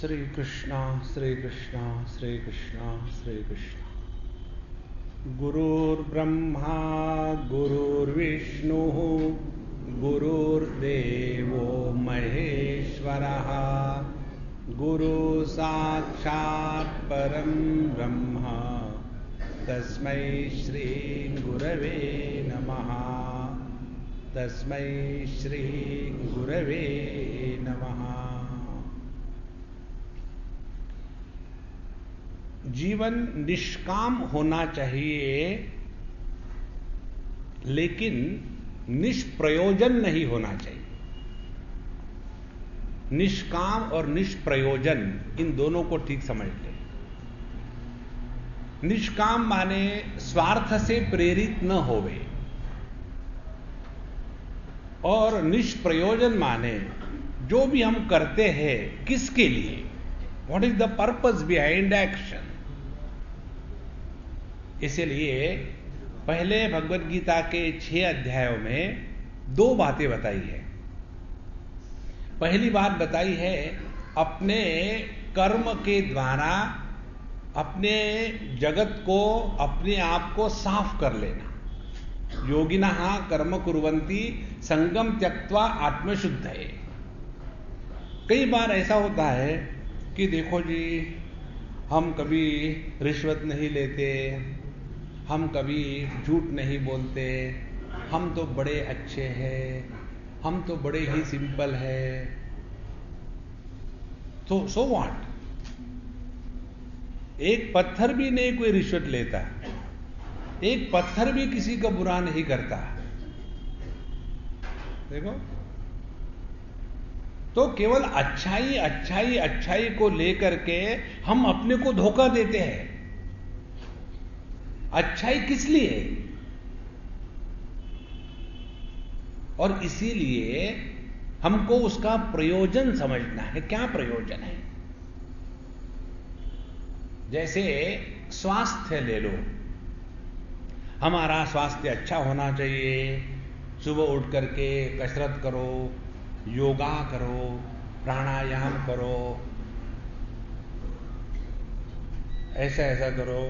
श्री कृष्णा श्री कृष्णा श्री कृष्णा श्री कृष्णा। गुरुर्ब्रह्मा गुरुर्विष्णु गुरुर्देवो महेश्वरः गुरु साक्षात् परं ब्रह्म तस्मै श्री गुरवे नमः। तस्मै श्री गुरवे नमः। जीवन निष्काम होना चाहिए, लेकिन निष्प्रयोजन नहीं होना चाहिए। निष्काम और निष्प्रयोजन, इन दोनों को ठीक समझ लें। निष्काम माने स्वार्थ से प्रेरित न होवे, और निष्प्रयोजन माने जो भी हम करते हैं किसके लिए, what is the purpose behind action. इसलिए पहले भगवद गीता के 6 अध्यायों में 2 बातें बताई है। पहली बात बताई है अपने कर्म के द्वारा अपने जगत को, अपने आप को साफ कर लेना। योगिनः कर्म कुर्वन्ति संगम त्यक्त्वा आत्मशुद्धये। कई बार ऐसा होता है कि देखो जी, हम कभी रिश्वत नहीं लेते, हम कभी झूठ नहीं बोलते, हम तो बड़े अच्छे हैं, हम तो बड़े ही सिंपल हैं, तो सो व्हाट। एक पत्थर भी नहीं कोई रिश्वत लेता, एक पत्थर भी किसी का बुरा नहीं करता। देखो, तो केवल अच्छाई अच्छाई अच्छाई को लेकर के हम अपने को धोखा देते हैं। अच्छाई किस लिए? और इसीलिए हमको उसका प्रयोजन समझना है। क्या प्रयोजन है? जैसे स्वास्थ्य ले लो। हमारा स्वास्थ्य अच्छा होना चाहिए। सुबह उठ करके कसरत करो, योगा करो, प्राणायाम करो, ऐसा ऐसा करो,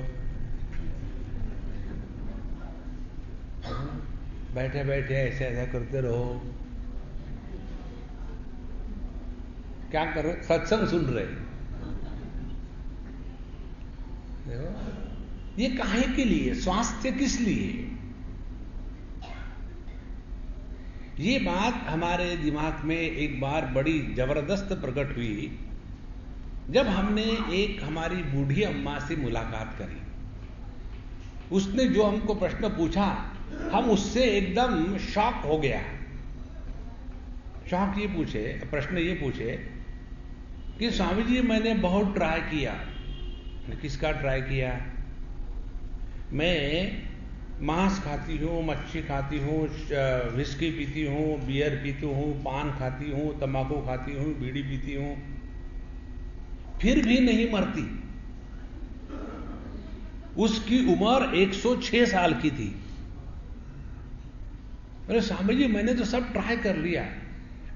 बैठे बैठे ऐसे ऐसा करते रहो। क्या कर रहे? सत्संग सुन रहे। देखो, ये काहे के लिए? स्वास्थ्य किस लिए? ये बात हमारे दिमाग में एक बार बड़ी जबरदस्त प्रकट हुई जब हमने एक हमारी बूढ़ी अम्मा से मुलाकात करी। उसने जो हमको प्रश्न पूछा, हम उससे एकदम शॉक हो गया। शॉक ये पूछे, प्रश्न ये पूछे कि स्वामी जी, मैंने बहुत ट्राई किया। किसका ट्राई किया? मैं मांस खाती हूँ, मच्छी खाती हूँ, विस्की पीती हूँ, बियर पीती हूँ, पान खाती हूँ, तंबाकू खाती हूँ, बीड़ी पीती हूँ, फिर भी नहीं मरती। उसकी उम्र 106 साल की थी। अरे स्वामी जी, मैंने तो सब ट्राई कर लिया,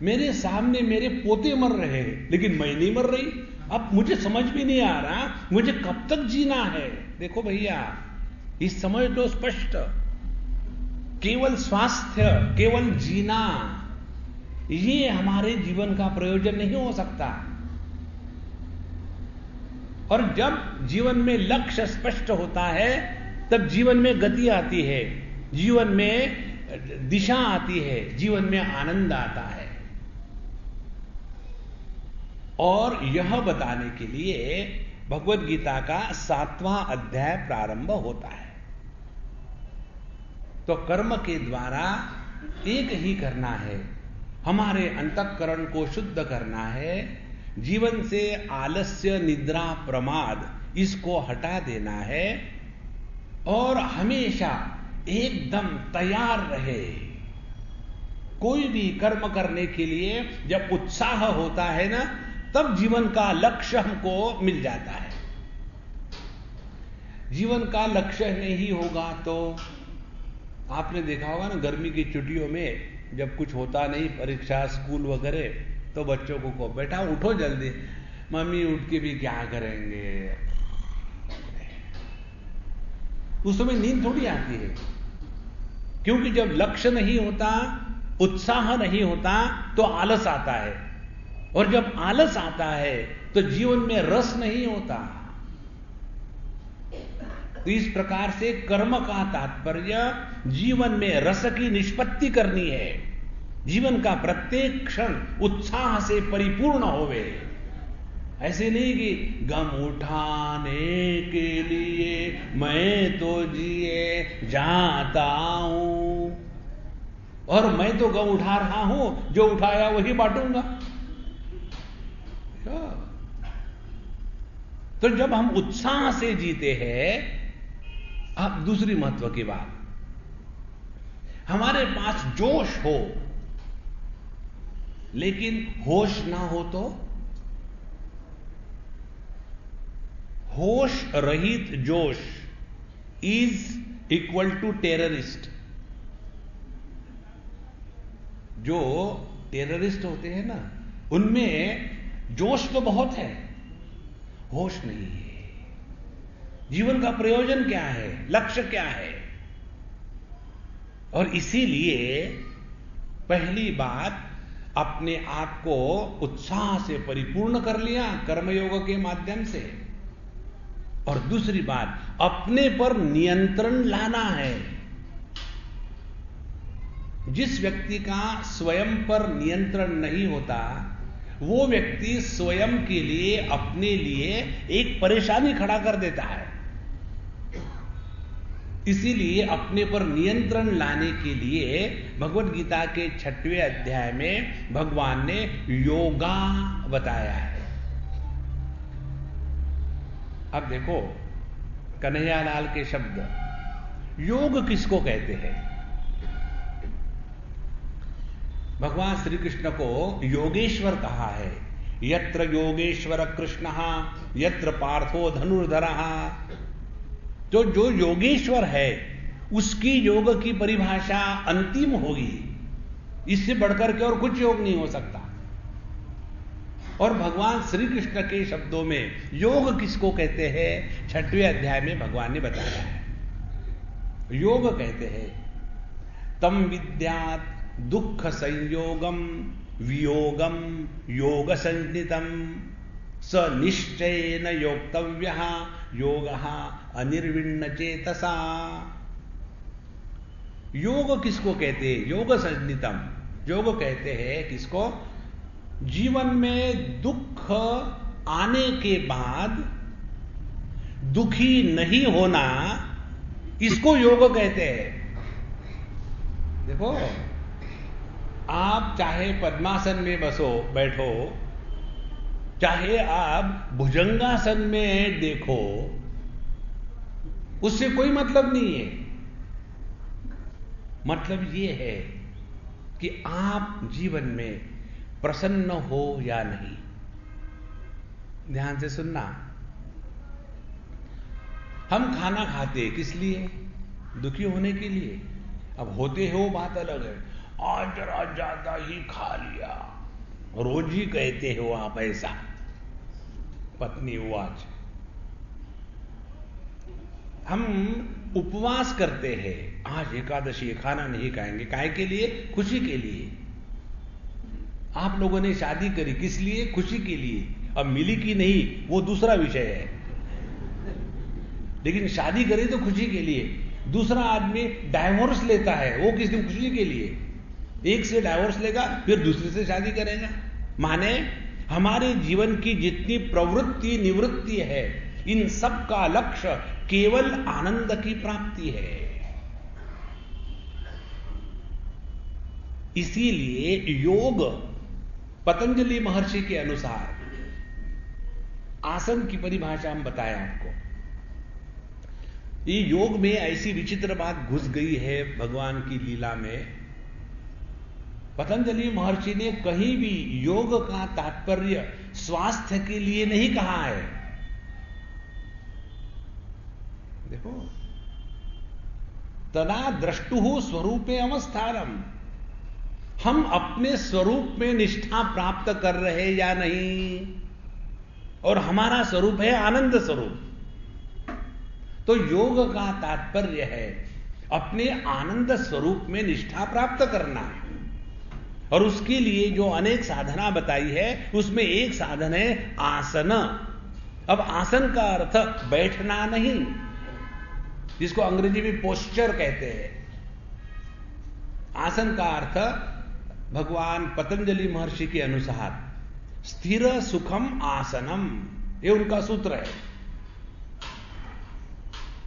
मेरे सामने मेरे पोते मर रहे हैं, लेकिन मैं नहीं मर रही। अब मुझे समझ भी नहीं आ रहा मुझे कब तक जीना है। देखो भैया, इस समझ लो स्पष्ट, केवल स्वास्थ्य, केवल जीना, ये हमारे जीवन का प्रयोजन नहीं हो सकता। और जब जीवन में लक्ष्य स्पष्ट होता है, तब जीवन में गति आती है, जीवन में दिशा आती है, जीवन में आनंद आता है। और यह बताने के लिए भगवद गीता का 7वां अध्याय प्रारंभ होता है। तो कर्म के द्वारा एक ही करना है, हमारे अंतःकरण को शुद्ध करना है। जीवन से आलस्य, निद्रा, प्रमाद, इसको हटा देना है और हमेशा एकदम तैयार रहे। कोई भी कर्म करने के लिए जब उत्साह होता है ना, तब जीवन का लक्ष्य हमको मिल जाता है। जीवन का लक्ष्य नहीं होगा तो आपने देखा होगा ना, गर्मी की छुट्टियों में जब कुछ होता नहीं, परीक्षा, स्कूल वगैरह, तो बच्चों को बेटा उठो जल्दी, मम्मी उठ के भी क्या करेंगे। उस समय नींद थोड़ी आती है, क्योंकि जब लक्ष्य नहीं होता, उत्साह नहीं होता, तो आलस आता है, और जब आलस आता है तो जीवन में रस नहीं होता। तो इस प्रकार से कर्म का तात्पर्य जीवन में रस की निष्पत्ति करनी है। जीवन का प्रत्येक क्षण उत्साह से परिपूर्ण होवे। ऐसे नहीं कि गम उठाने के लिए मैं तो जिए जाता हूं, और मैं तो गम उठा रहा हूं, जो उठाया वही बांटूंगा। तो जब हम उत्साह से जीते हैं, अब दूसरी महत्व की बात, हमारे पास जोश हो लेकिन होश ना हो तो, होश रहित जोश इज इक्वल टू टेररिस्ट। जो टेररिस्ट होते हैं ना, उनमें जोश तो बहुत है, होश नहीं है। जीवन का प्रयोजन क्या है, लक्ष्य क्या है? और इसीलिए पहली बात, अपने आप को उत्साह से परिपूर्ण कर लिया कर्मयोग के माध्यम से, और दूसरी बात, अपने पर नियंत्रण लाना है। जिस व्यक्ति का स्वयं पर नियंत्रण नहीं होता, वो व्यक्ति स्वयं के लिए, अपने लिए एक परेशानी खड़ा कर देता है। इसीलिए अपने पर नियंत्रण लाने के लिए भगवत गीता के 6वें अध्याय में भगवान ने योगा बताया है। अब देखो कन्हैयालाल के शब्द, योग किसको कहते हैं? भगवान श्री कृष्ण को योगेश्वर कहा है। यत्र योगेश्वर कृष्णः यत्र पार्थो धनुर्धरः। तो जो योगेश्वर है उसकी योग की परिभाषा अंतिम होगी, इससे बढ़कर के और कुछ योग नहीं हो सकता। और भगवान श्री कृष्ण के शब्दों में योग किसको कहते हैं, 6वें अध्याय में भगवान ने बताया है। योग कहते हैं तम विद्यात् दुख संयोगम वियोगम योग संज्ञितम स निश्चयेन योक्तव्यः योगः अनिर्विण्ण चेतसा। योग किसको कहते हैं? योग संज्ञितम। योग कहते हैं किसको? जीवन में दुख आने के बाद दुखी नहीं होना, इसको योग कहते हैं। देखो, आप चाहे पद्मासन में बैठो, चाहे आप भुजंगासन में देखो, उससे कोई मतलब नहीं है। मतलब यह है कि आप जीवन में प्रसन्न हो या नहीं। ध्यान से सुनना। हम खाना खाते किस लिए? दुखी होने के लिए। अब होते हो बात अलग है, आज जरा ज्यादा ही खा लिया, रोज ही कहते हो आप ऐसा। पत्नी वाच, हम उपवास करते हैं, आज एकादशी खाना नहीं खाएंगे। काहे के लिए? खुशी के लिए। आप लोगों ने शादी करी किस लिए? खुशी के लिए। अब मिली कि नहीं वो दूसरा विषय है, लेकिन शादी करी तो खुशी के लिए। दूसरा आदमी डाइवोर्स लेता है, वो किस दिन? खुशी के लिए। एक से डाइवोर्स लेगा, फिर दूसरे से शादी करेगा। माने हमारे जीवन की जितनी प्रवृत्ति निवृत्ति है, इन सब का लक्ष्य केवल आनंद की प्राप्ति है। इसीलिए योग पतंजलि महर्षि के अनुसार, आसन की परिभाषा हम बताया आपको। ये योग में ऐसी विचित्र बात घुस गई है भगवान की लीला में। पतंजलि महर्षि ने कहीं भी योग का तात्पर्य स्वास्थ्य के लिए नहीं कहा है। देखो, तदा द्रष्टुः स्वरूपे अवस्थानम। हम अपने स्वरूप में निष्ठा प्राप्त कर रहे या नहीं, और हमारा स्वरूप है आनंद स्वरूप। तो योग का तात्पर्य है अपने आनंद स्वरूप में निष्ठा प्राप्त करना है, और उसके लिए जो अनेक साधना बताई है उसमें एक साधन है आसन। अब आसन का अर्थ बैठना नहीं, जिसको अंग्रेजी में पोस्चर कहते हैं। आसन का अर्थ भगवान पतंजलि महर्षि के अनुसार स्थिर सुखम आसनम, ये उनका सूत्र है।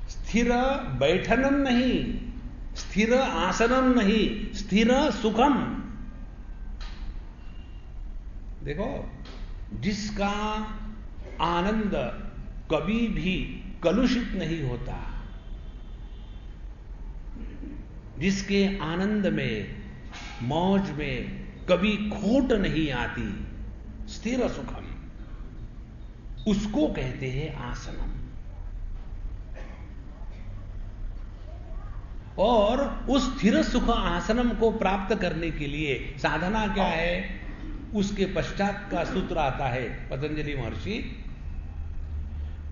स्थिर बैठनम नहीं, स्थिर आसनम नहीं, स्थिर सुखम। देखो, जिसका आनंद कभी भी कलुषित नहीं होता, जिसके आनंद में मौज में कभी खोट नहीं आती, स्थिर सुखम, उसको कहते हैं आसनम। और उस स्थिर सुख आसनम को प्राप्त करने के लिए साधना क्या है, उसके पश्चात का सूत्र आता है पतंजलि महर्षि,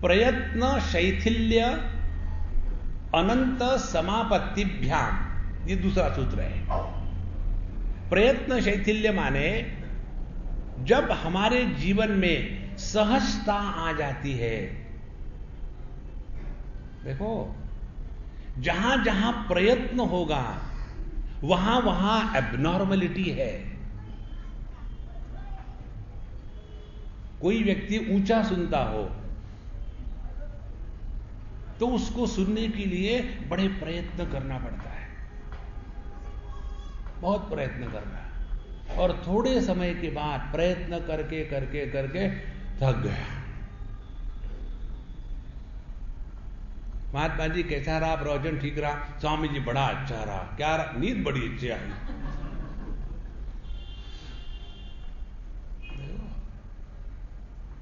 प्रयत्न शैथिल्य अनंत समापत्तिभ्याम, ये दूसरा सूत्र है। प्रयत्न शैथिल्य माने जब हमारे जीवन में सहजता आ जाती है। देखो, जहां जहां प्रयत्न होगा वहां वहां एबनॉर्मलिटी है। कोई व्यक्ति ऊंचा सुनता हो तो उसको सुनने के लिए बड़े प्रयत्न करना पड़ता है, बहुत प्रयत्न करना है, और थोड़े समय के बाद प्रयत्न करके करके करके थक गया। महात्मा जी कैसा रहा प्रवचन? ठीक रहा। स्वामी जी बड़ा अच्छा रहा। क्या रहा? नींद बड़ी अच्छी आई।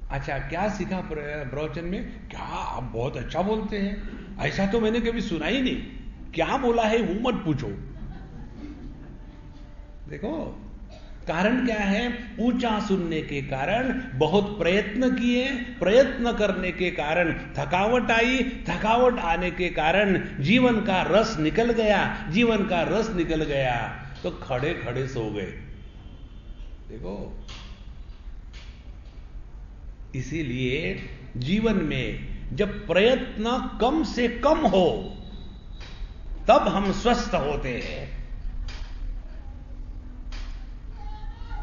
अच्छा, क्या सीखा प्रवचन में? क्या आप बहुत अच्छा बोलते हैं, ऐसा तो मैंने कभी सुना ही नहीं। क्या बोला है वो मत पूछो। देखो, कारण क्या है? ऊंचा सुनने के कारण बहुत प्रयत्न किए, प्रयत्न करने के कारण थकावट आई, थकावट आने के कारण जीवन का रस निकल गया, जीवन का रस निकल गया तो खड़े खड़े सो गए। देखो, इसीलिए जीवन में जब प्रयत्न कम से कम हो तब हम स्वस्थ होते हैं।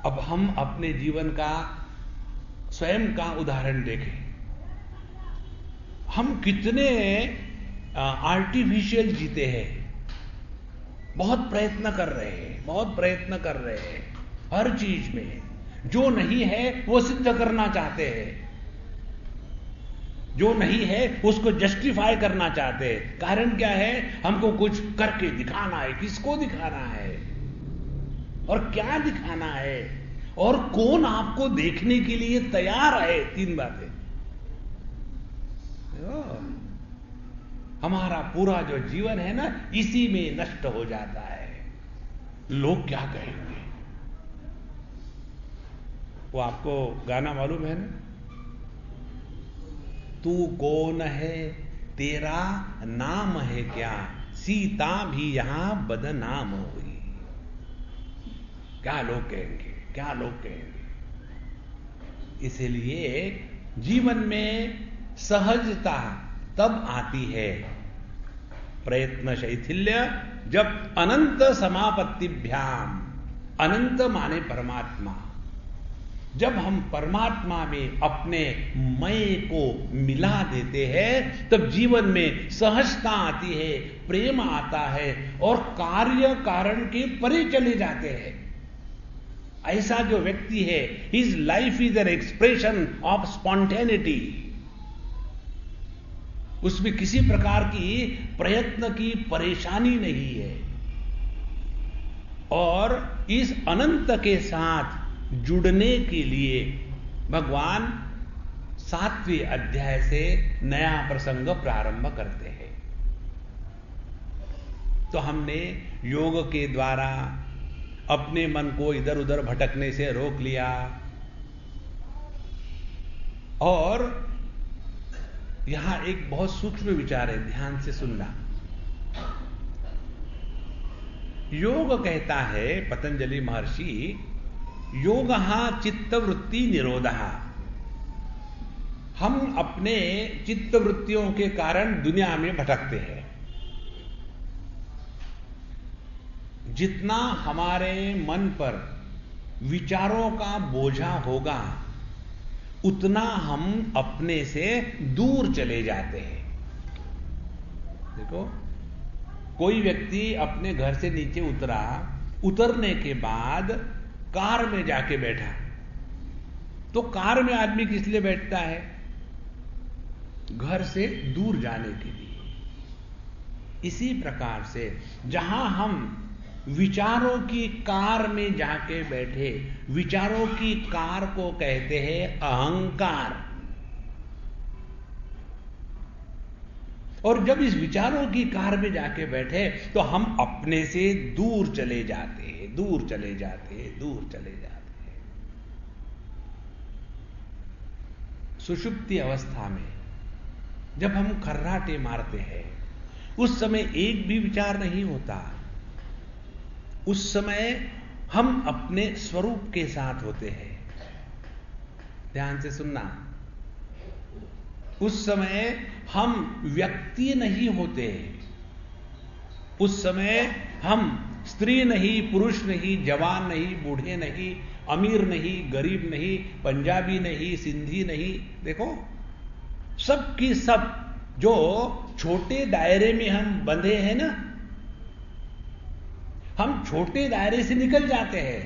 अब हम अपने जीवन का स्वयं का उदाहरण देखें। हम कितने आर्टिफिशियल जीते हैं। बहुत प्रयत्न कर रहे हैं, बहुत प्रयत्न कर रहे हैं हर चीज में। जो नहीं है वो सिद्ध करना चाहते हैं, जो नहीं है उसको जस्टिफाई करना चाहते हैं। कारण क्या है? हमको कुछ करके दिखाना है। किसको दिखाना है और क्या दिखाना है और कौन आपको देखने के लिए तैयार है? तीन बातें। हमारा पूरा जो जीवन है ना, इसी में नष्ट हो जाता है। लोग क्या कहेंगे? वो आपको गाना मालूम है ना, तू कौन है, तेरा नाम है क्या, सीता भी यहां बदनाम हुई। क्या लोग कहेंगे, क्या लोग कहेंगे? इसलिए जीवन में सहजता तब आती है, प्रयत्न शैथिल्य, जब अनंत समापत्तिभ्याम, अनंत माने परमात्मा, जब हम परमात्मा में अपने मैं को मिला देते हैं तब जीवन में सहजता आती है, प्रेम आता है और कार्य कारण के परे चले जाते हैं। ऐसा जो व्यक्ति है, his life is an expression of spontaneity. उसमें किसी प्रकार की प्रयत्न की परेशानी नहीं है, और इस अनंत के साथ जुड़ने के लिए भगवान 7वें अध्याय से नया प्रसंग प्रारंभ करते हैं। तो हमने योग के द्वारा अपने मन को इधर उधर भटकने से रोक लिया और यहां एक बहुत सूक्ष्म विचार है, ध्यान से सुनना। योग कहता है पतंजलि महर्षि, योगः चित्तवृत्ति निरोधः। हम अपने चित्तवृत्तियों के कारण दुनिया में भटकते हैं। जितना हमारे मन पर विचारों का बोझा होगा, उतना हम अपने से दूर चले जाते हैं। देखो, कोई व्यक्ति अपने घर से नीचे उतरा, उतरने के बाद कार में जाके बैठा, तो कार में आदमी किस लिए बैठता है? घर से दूर जाने के लिए। इसी प्रकार से जहां हम विचारों की कार में जाके बैठे, विचारों की कार को कहते हैं अहंकार। और जब इस विचारों की कार में जाके बैठे तो हम अपने से दूर चले जाते हैं, दूर चले जाते हैं, दूर चले जाते हैं। सुषुप्ति अवस्था में जब हम खर्राटे मारते हैं, उस समय एक भी विचार नहीं होता। उस समय हम अपने स्वरूप के साथ होते हैं। ध्यान से सुनना, उस समय हम व्यक्ति नहीं होते। उस समय हम स्त्री नहीं, पुरुष नहीं, जवान नहीं, बूढ़े नहीं, अमीर नहीं, गरीब नहीं, पंजाबी नहीं, सिंधी नहीं। देखो, सब की सब जो छोटे दायरे में हम बंधे हैं ना, हम छोटे दायरे से निकल जाते हैं।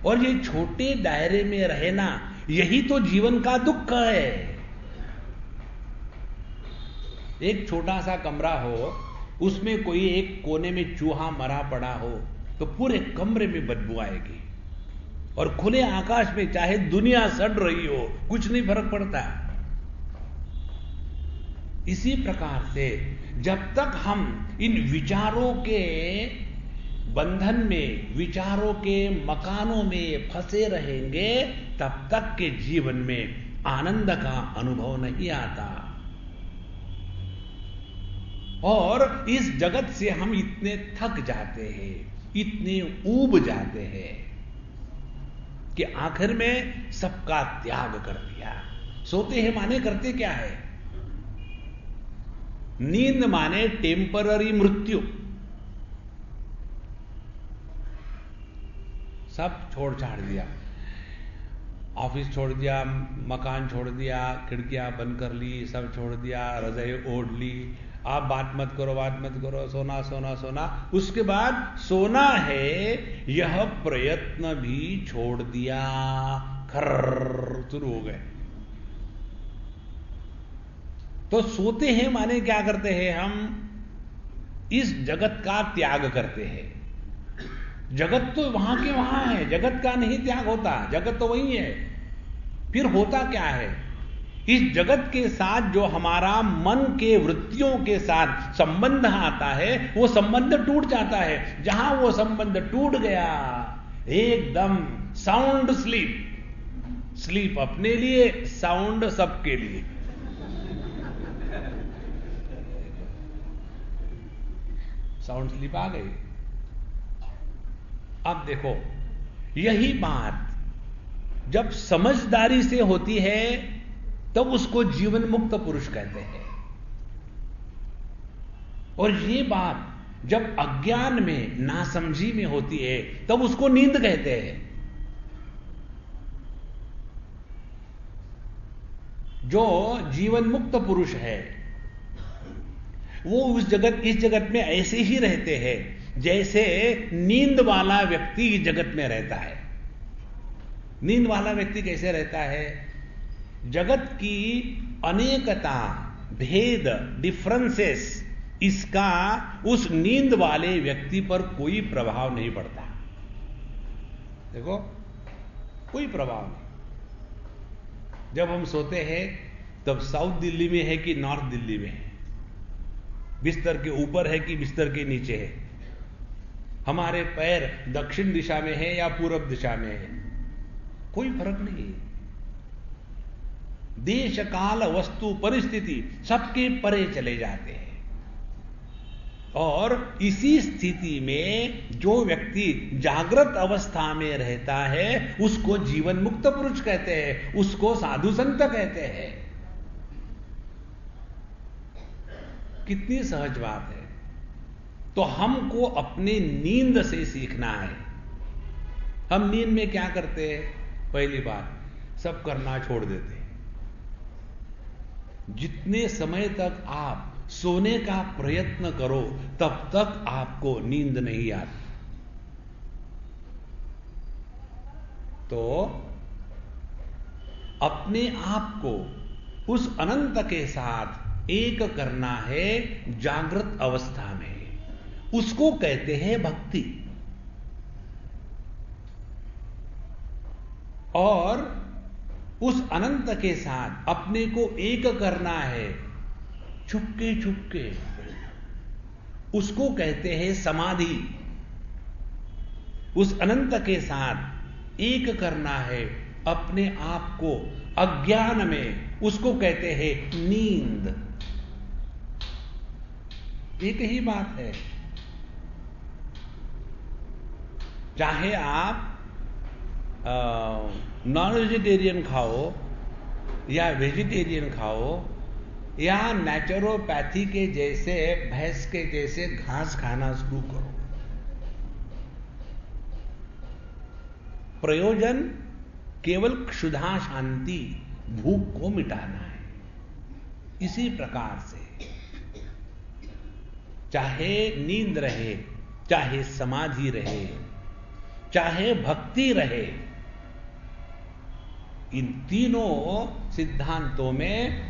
और ये छोटे दायरे में रहना, यही तो जीवन का दुख है। एक छोटा सा कमरा हो, उसमें कोई एक कोने में चूहा मरा पड़ा हो, तो पूरे कमरे में बदबू आएगी। और खुले आकाश में चाहे दुनिया सड़ रही हो, कुछ नहीं फर्क पड़ता। इसी प्रकार से जब तक हम इन विचारों के बंधन में, विचारों के मकानों में फंसे रहेंगे, तब तक के जीवन में आनंद का अनुभव नहीं आता। और इस जगत से हम इतने थक जाते हैं, इतने ऊब जाते हैं कि आखिर में सबका त्याग कर दिया। सोते हैं माने करते क्या है? नींद माने टेम्पररी मृत्यु। सब छोड़ छाड़ दिया, ऑफिस छोड़ दिया, मकान छोड़ दिया, खिड़कियां बंद कर ली, सब छोड़ दिया, रजाई ओढ़ ली। आप बात मत करो, बात मत करो, सोना सोना सोना। उसके बाद सोना है, यह प्रयत्न भी छोड़ दिया। खर्र शुरू हो गए। तो सोते हैं माने क्या करते हैं? हम इस जगत का त्याग करते हैं। जगत तो वहां के वहां है, जगत का नहीं त्याग होता, जगत तो वही है। फिर होता क्या है? इस जगत के साथ जो हमारा मन के वृत्तियों के साथ संबंध आता है, वो संबंध टूट जाता है। जहां वो संबंध टूट गया, एकदम साउंड स्लीप। स्लीप अपने लिए, साउंड सबके लिए। साउंड स्लीप आ गई। अब देखो, यही बात जब समझदारी से होती है, तब उसको जीवन मुक्त पुरुष कहते हैं। और ये बात जब अज्ञान में, नासमझी में होती है, तब उसको नींद कहते हैं। जो जीवन मुक्त पुरुष है, वो इस जगत में ऐसे ही रहते हैं जैसे नींद वाला व्यक्ति इस जगत में रहता है। नींद वाला व्यक्ति कैसे रहता है? जगत की अनेकता, भेद, डिफरेंसेस, इसका उस नींद वाले व्यक्ति पर कोई प्रभाव नहीं पड़ता। देखो, कोई प्रभाव नहीं। जब हम सोते हैं तब साउथ दिल्ली में है कि नॉर्थ दिल्ली में है, बिस्तर के ऊपर है कि बिस्तर के नीचे है, हमारे पैर दक्षिण दिशा में है या पूर्व दिशा में है, कोई फर्क नहीं है। देश काल वस्तु परिस्थिति सबके परे चले जाते हैं। और इसी स्थिति में जो व्यक्ति जागृत अवस्था में रहता है उसको जीवन मुक्त पुरुष कहते हैं, उसको साधु संत कहते हैं। कितनी सहज बात है। तो हमको अपने नींद से सीखना है। हम नींद में क्या करते हैं? पहली बात, सब करना छोड़ देते हैं। जितने समय तक आप सोने का प्रयत्न करो तब तक आपको नींद नहीं आती। तो अपने आप को उस अनंत के साथ एक करना है जागृत अवस्था में। उसको कहते हैं भक्ति। और उस अनंत के साथ अपने को एक करना है चुपके चुपके, उसको कहते हैं समाधि। उस अनंत के साथ एक करना है अपने आप को अज्ञान में, उसको कहते हैं नींद। एक ही बात है। चाहे आप नॉन वेजिटेरियन खाओ या वेजिटेरियन खाओ या नेचुरोपैथी के जैसे भैंस के जैसे घास खाना शुरू करो, प्रयोजन केवल क्षुधा शांति भूख को मिटाना है। इसी प्रकार से चाहे नींद रहे, चाहे समाधि रहे, चाहे भक्ति रहे, इन तीनों सिद्धांतों में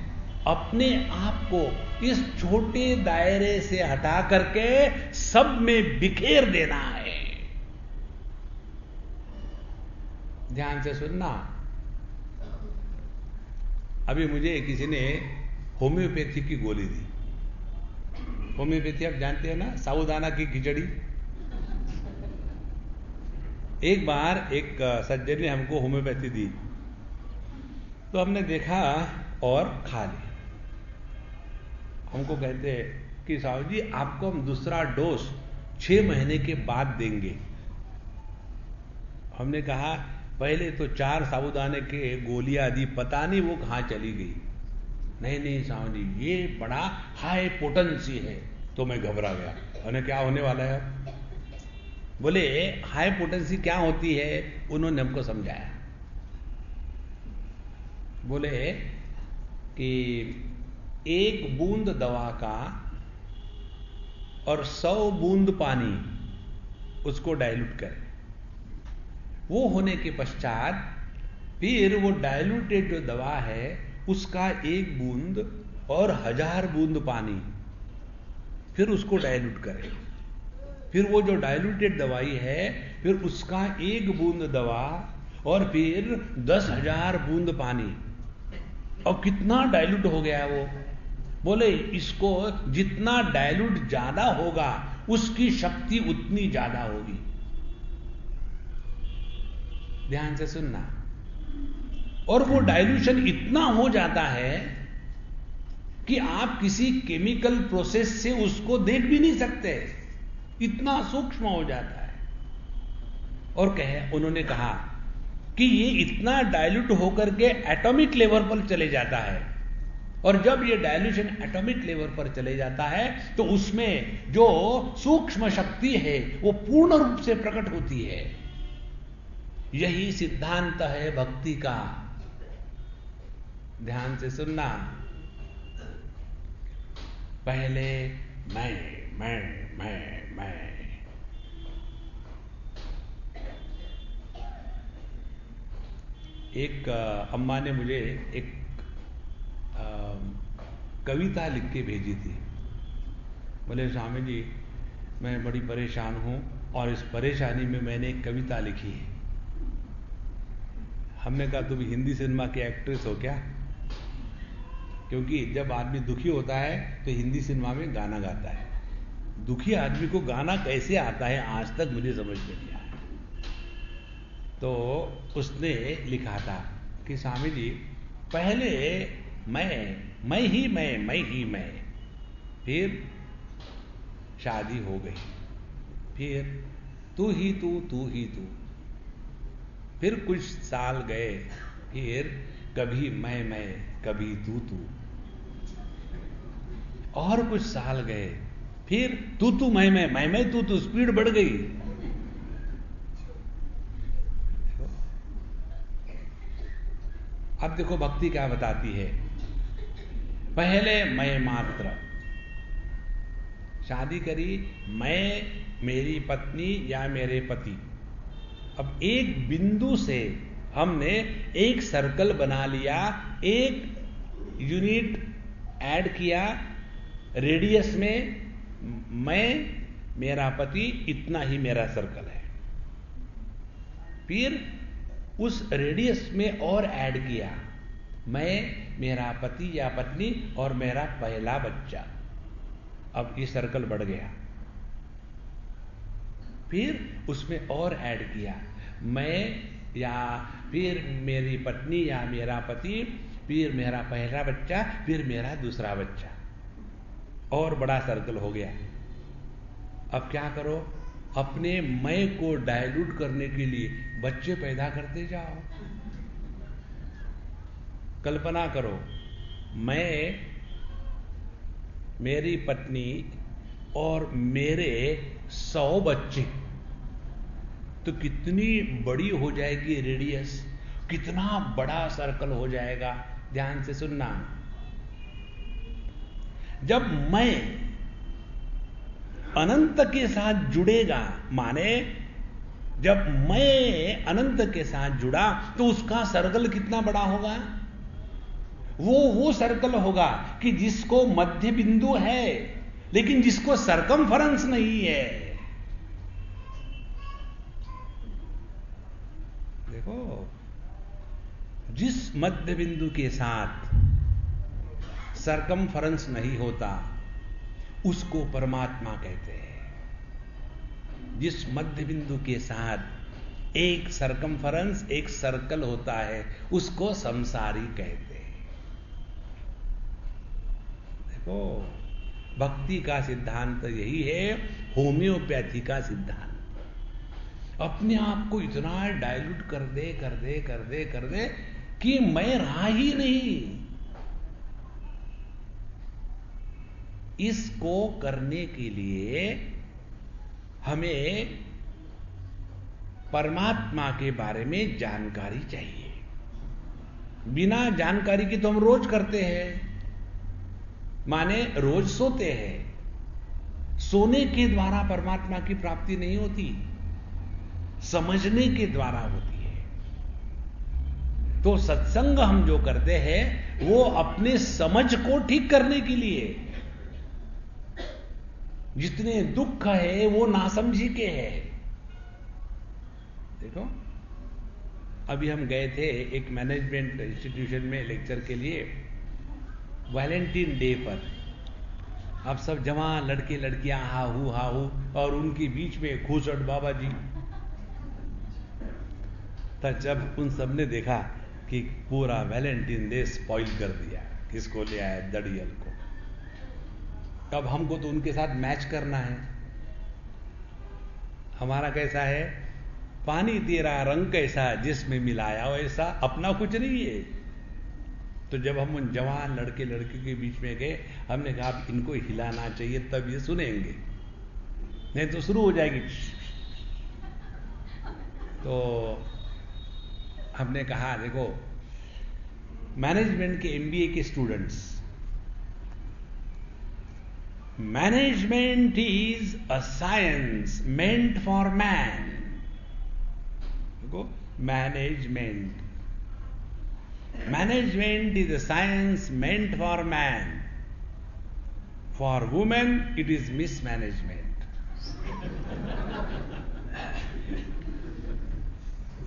अपने आप को इस छोटे दायरे से हटा करके सब में बिखेर देना है। ध्यान से सुनना। अभी मुझे किसी ने होम्योपैथी की गोली दी। होम्योपैथी आप जानते हैं ना, साबूदाना की खिचड़ी। एक बार एक सज्जन ने हमको होम्योपैथी दी तो हमने देखा और खा लिया। हमको कहते हैं कि साहब जी आपको हम दूसरा डोज 6 महीने के बाद देंगे। हमने कहा पहले तो 4 साबूदाने के गोलियां दी, पता नहीं वो कहां चली गई। नहीं साहब जी ये बड़ा हाई पोटेंसी है। तो मैं घबरा गया। उन्हें क्या होने वाला है? बोले हाई पोटेंसी क्या होती है? उन्होंने हमको समझाया। बोले कि 1 बूंद दवा का और 100 बूंद पानी उसको डाइल्यूट करें। वो होने के पश्चात फिर वो डाइल्यूटेड जो दवा है उसका 1 बूंद और 1000 बूंद पानी, फिर उसको डाइल्यूट करें। फिर वो जो डाइल्यूटेड दवाई है फिर उसका 1 बूंद दवा और फिर 10,000 बूंद पानी। और कितना डाइल्यूट हो गया वो? बोले इसको जितना डाइल्यूट ज्यादा होगा उसकी शक्ति उतनी ज्यादा होगी। ध्यान से सुनना। और वो डाइल्यूशन इतना हो जाता है कि आप किसी केमिकल प्रोसेस से उसको देख भी नहीं सकते, इतना सूक्ष्म हो जाता है। और उन्होंने कहा कि ये इतना डाइल्यूट होकर के एटॉमिक लेवल पर चले जाता है। और जब ये डाइल्यूशन एटॉमिक लेवल पर चले जाता है तो उसमें जो सूक्ष्म शक्ति है वो पूर्ण रूप से प्रकट होती है। यही सिद्धांत है भक्ति का। ध्यान से सुनना। पहले मैं एक अम्मा ने मुझे एक कविता लिख के भेजी थी। बोले स्वामी जी मैं बड़ी परेशान हूं और इस परेशानी में मैंने एक कविता लिखी है। हमने कहा तुम हिंदी सिनेमा की एक्ट्रेस हो क्या? क्योंकि जब आदमी दुखी होता है तो हिंदी सिनेमा में गाना गाता है। दुखी आदमी को गाना कैसे आता है आज तक मुझे समझ में नहीं आया। तो उसने लिखा था कि स्वामी जी, पहले मैं ही मैं, फिर शादी हो गई, फिर तू ही तू, फिर कुछ साल गए, फिर कभी मैं, कभी तू, और कुछ साल गए, फिर तू मैं तू, स्पीड बढ़ गई। अब देखो भक्ति क्या बताती है। पहले मैं मात्र, शादी करी मैं, मेरी पत्नी या मेरे पति। अब एक बिंदु से हमने एक सर्कल बना लिया, एक यूनिट ऐड किया रेडियस में, मैं मेरा पति, इतना ही मेरा सर्कल है। फिर उस रेडियस में और ऐड किया, मैं, मेरा पति या पत्नी और मेरा पहला बच्चा। अब ये सर्कल बढ़ गया। फिर उसमें और ऐड किया, मैं या फिर मेरी पत्नी या मेरा पति, फिर मेरा पहला बच्चा, फिर मेरा दूसरा बच्चा, और बड़ा सर्कल हो गया। अब क्या करो, अपने मैं को डायल्यूट करने के लिए बच्चे पैदा करते जाओ। कल्पना करो, मैं, मेरी पत्नी और मेरे 100 बच्चे, तो कितनी बड़ी हो जाएगी रेडियस, कितना बड़ा सर्कल हो जाएगा। ध्यान से सुनना। जब मैं अनंत के साथ जुड़ेगा, माने जब मैं अनंत के साथ जुड़ा, तो उसका सर्कल कितना बड़ा होगा। वो सर्कल होगा कि जिसको मध्य बिंदु है, लेकिन जिसको सरकमफरेंस नहीं है। देखो, जिस मध्य बिंदु के साथ सरकमफरेंस नहीं होता, उसको परमात्मा कहते हैं। जिस मध्य बिंदु के साथ एक सरकमफरेंस, एक सर्कल होता है, उसको संसारी कहते हैं। देखो, भक्ति का सिद्धांत यही है, होम्योपैथी का सिद्धांत। अपने आप को इतना डाइल्यूट कर दे कि मैं रहा ही नहीं। इसको करने के लिए हमें परमात्मा के बारे में जानकारी चाहिए। बिना जानकारी के तो हम रोज करते हैं, माने रोज सोते हैं। सोने के द्वारा परमात्मा की प्राप्ति नहीं होती, समझने के द्वारा होती है। तो सत्संग हम जो करते हैं, वो अपने समझ को ठीक करने के लिए। जितने दुख है वो नासमझी के है। देखो, अभी हम गए थे एक मैनेजमेंट इंस्टीट्यूशन में लेक्चर के लिए, वैलेंटाइन डे पर। अब सब जवान लड़के लड़कियां हाहू, और उनके बीच में खूसट बाबा जी। तब जब उन सब ने देखा कि पूरा वैलेंटाइन डे स्पॉइल कर दिया, किसको ले आया, दड़ियल को। अब हमको तो उनके साथ मैच करना है। हमारा कैसा है, पानी तेरा रंग कैसा, जिसमें मिलाया वैसा, अपना कुछ नहीं है। तो जब हम उन जवान लड़के लड़की के बीच में गए, हमने कहा अब इनको हिलाना चाहिए, तब ये सुनेंगे, नहीं तो शुरू हो जाएगी। तो हमने कहा, देखो, मैनेजमेंट के MBA के students, management is a science meant for man. देखो, management is a science meant for man, for women it is mismanagement.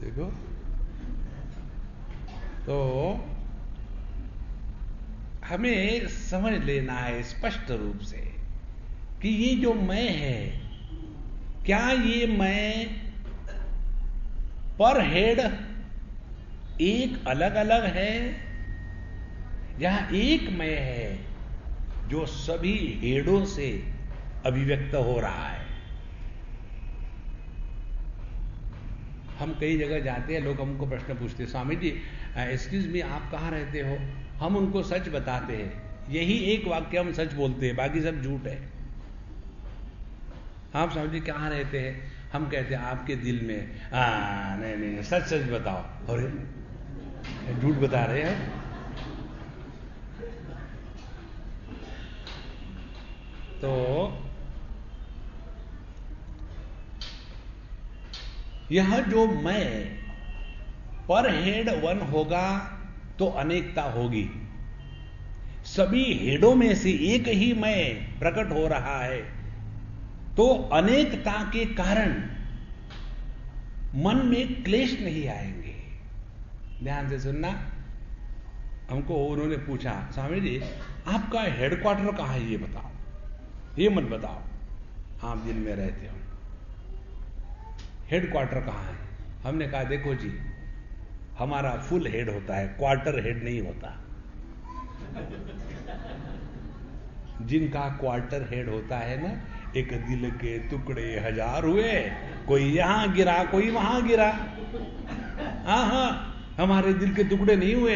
देखो, तो हमें समझ लेना है स्पष्ट रूप से कि ये जो मैं है, क्या ये मैं पर हेड एक अलग अलग है, जहां एक मैं है जो सभी हेडों से अभिव्यक्त हो रहा है। हम कई जगह जाते हैं, लोग हमको प्रश्न पूछते हैं, स्वामी जी एक्सक्यूज मी आप कहां रहते हो? हम उनको सच बताते हैं, यही एक वाक्य हम सच बोलते हैं, बाकी सब झूठ है। आप स्वामी जी कहां रहते हैं? हम कहते हैं आपके दिल में। नहीं नहीं सच सच बताओ। अरे झूठ बता रहे हैं। तो यह जो मैं पर हेड वन होगा तो अनेकता होगी। सभी हेडों में से एक ही मैं प्रकट हो रहा है, तो अनेकता के कारण मन में क्लेश नहीं आएंगे। ध्यान से सुनना। हमको उन्होंने पूछा, स्वामी जी आपका हेडक्वार्टर कहां है ये बताओ, ये मत बताओ आप दिल में रहते हो, हेडक्वार्टर कहां है? हमने कहा देखो जी हमारा फुल हेड होता है, क्वार्टर हेड नहीं होता। जिनका क्वार्टर हेड होता है ना, एक दिल के टुकड़े हजार हुए, कोई यहां गिरा कोई वहां गिरा। हाँ हमारे दिल के टुकड़े नहीं हुए।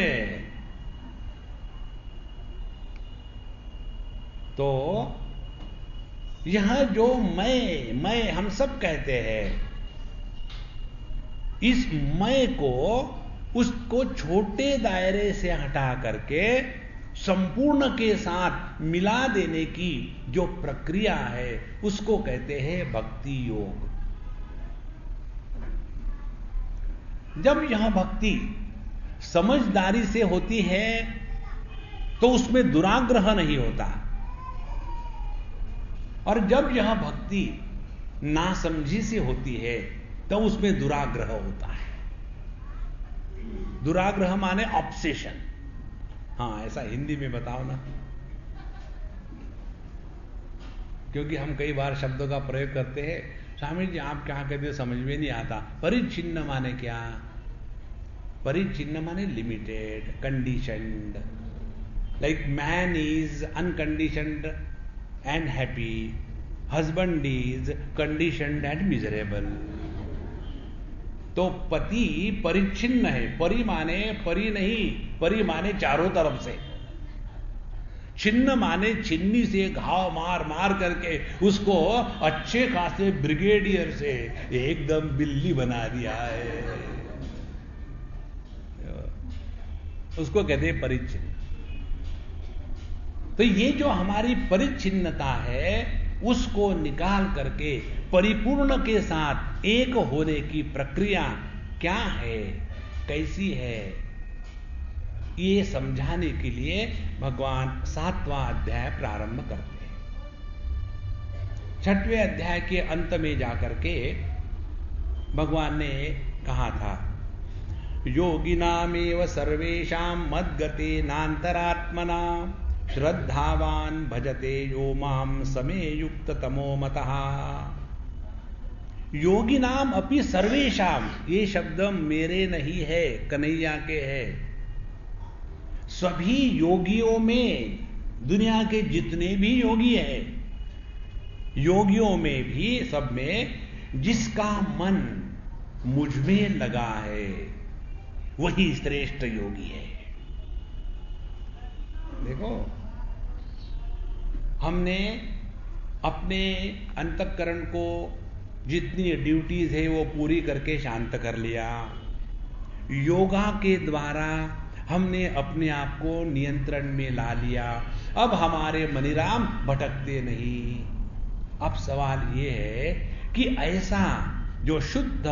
तो यह जो मैं हम सब कहते हैं, इस मैं को उसको छोटे दायरे से हटा करके संपूर्ण के साथ मिला देने की जो प्रक्रिया है उसको कहते हैं भक्ति योग। जब यह भक्ति समझदारी से होती है तो उसमें दुराग्रह नहीं होता, और जब यह भक्ति नासमझी से होती है तो उसमें दुराग्रह होता है। दुराग्रह माने ऑब्सेशन। हाँ ऐसा हिंदी में बताओ ना, क्योंकि हम कई बार शब्दों का प्रयोग करते हैं, स्वामी जी आप क्या कहते हो समझ में नहीं आता। परिच्छिन्न माने क्या? परिच्छिन्न माने limited, conditioned. Like man is unconditioned and happy, husband is conditioned and miserable. तो पति परिच्छिन्न है। परि माने परि नहीं, परि माने चारों तरफ से, छिन्न माने छिन्नी से घाव मार मार करके उसको अच्छे खासे ब्रिगेडियर से एकदम बिल्ली बना दिया है, उसको कहते हैं परिच्छिन्न। तो ये जो हमारी परिच्छिन्नता है उसको निकाल करके परिपूर्ण के साथ एक होने की प्रक्रिया क्या है, कैसी है, ये समझाने के लिए भगवान 7वां अध्याय प्रारंभ करते हैं। 6वें अध्याय के अंत में जाकर के भगवान ने कहा था, योगिनामेव सर्वेषां मद्गते नान्तरात्मना श्रद्धावान भजते यो माम समे युक्त तमो मतः। योगिनाम अपि सर्वेषाम, ये शब्द मेरे नहीं है, कन्हैया के है। सभी योगियों में, दुनिया के जितने भी योगी हैं, योगियों में भी, सब में जिसका मन मुझ में लगा है वही श्रेष्ठ योगी है। देखो हमने अपने अंतःकरण को जितनी ड्यूटीज है वो पूरी करके शांत कर लिया। योगा के द्वारा हमने अपने आप को नियंत्रण में ला लिया। अब हमारे मनीराम भटकते नहीं। अब सवाल ये है कि ऐसा जो शुद्ध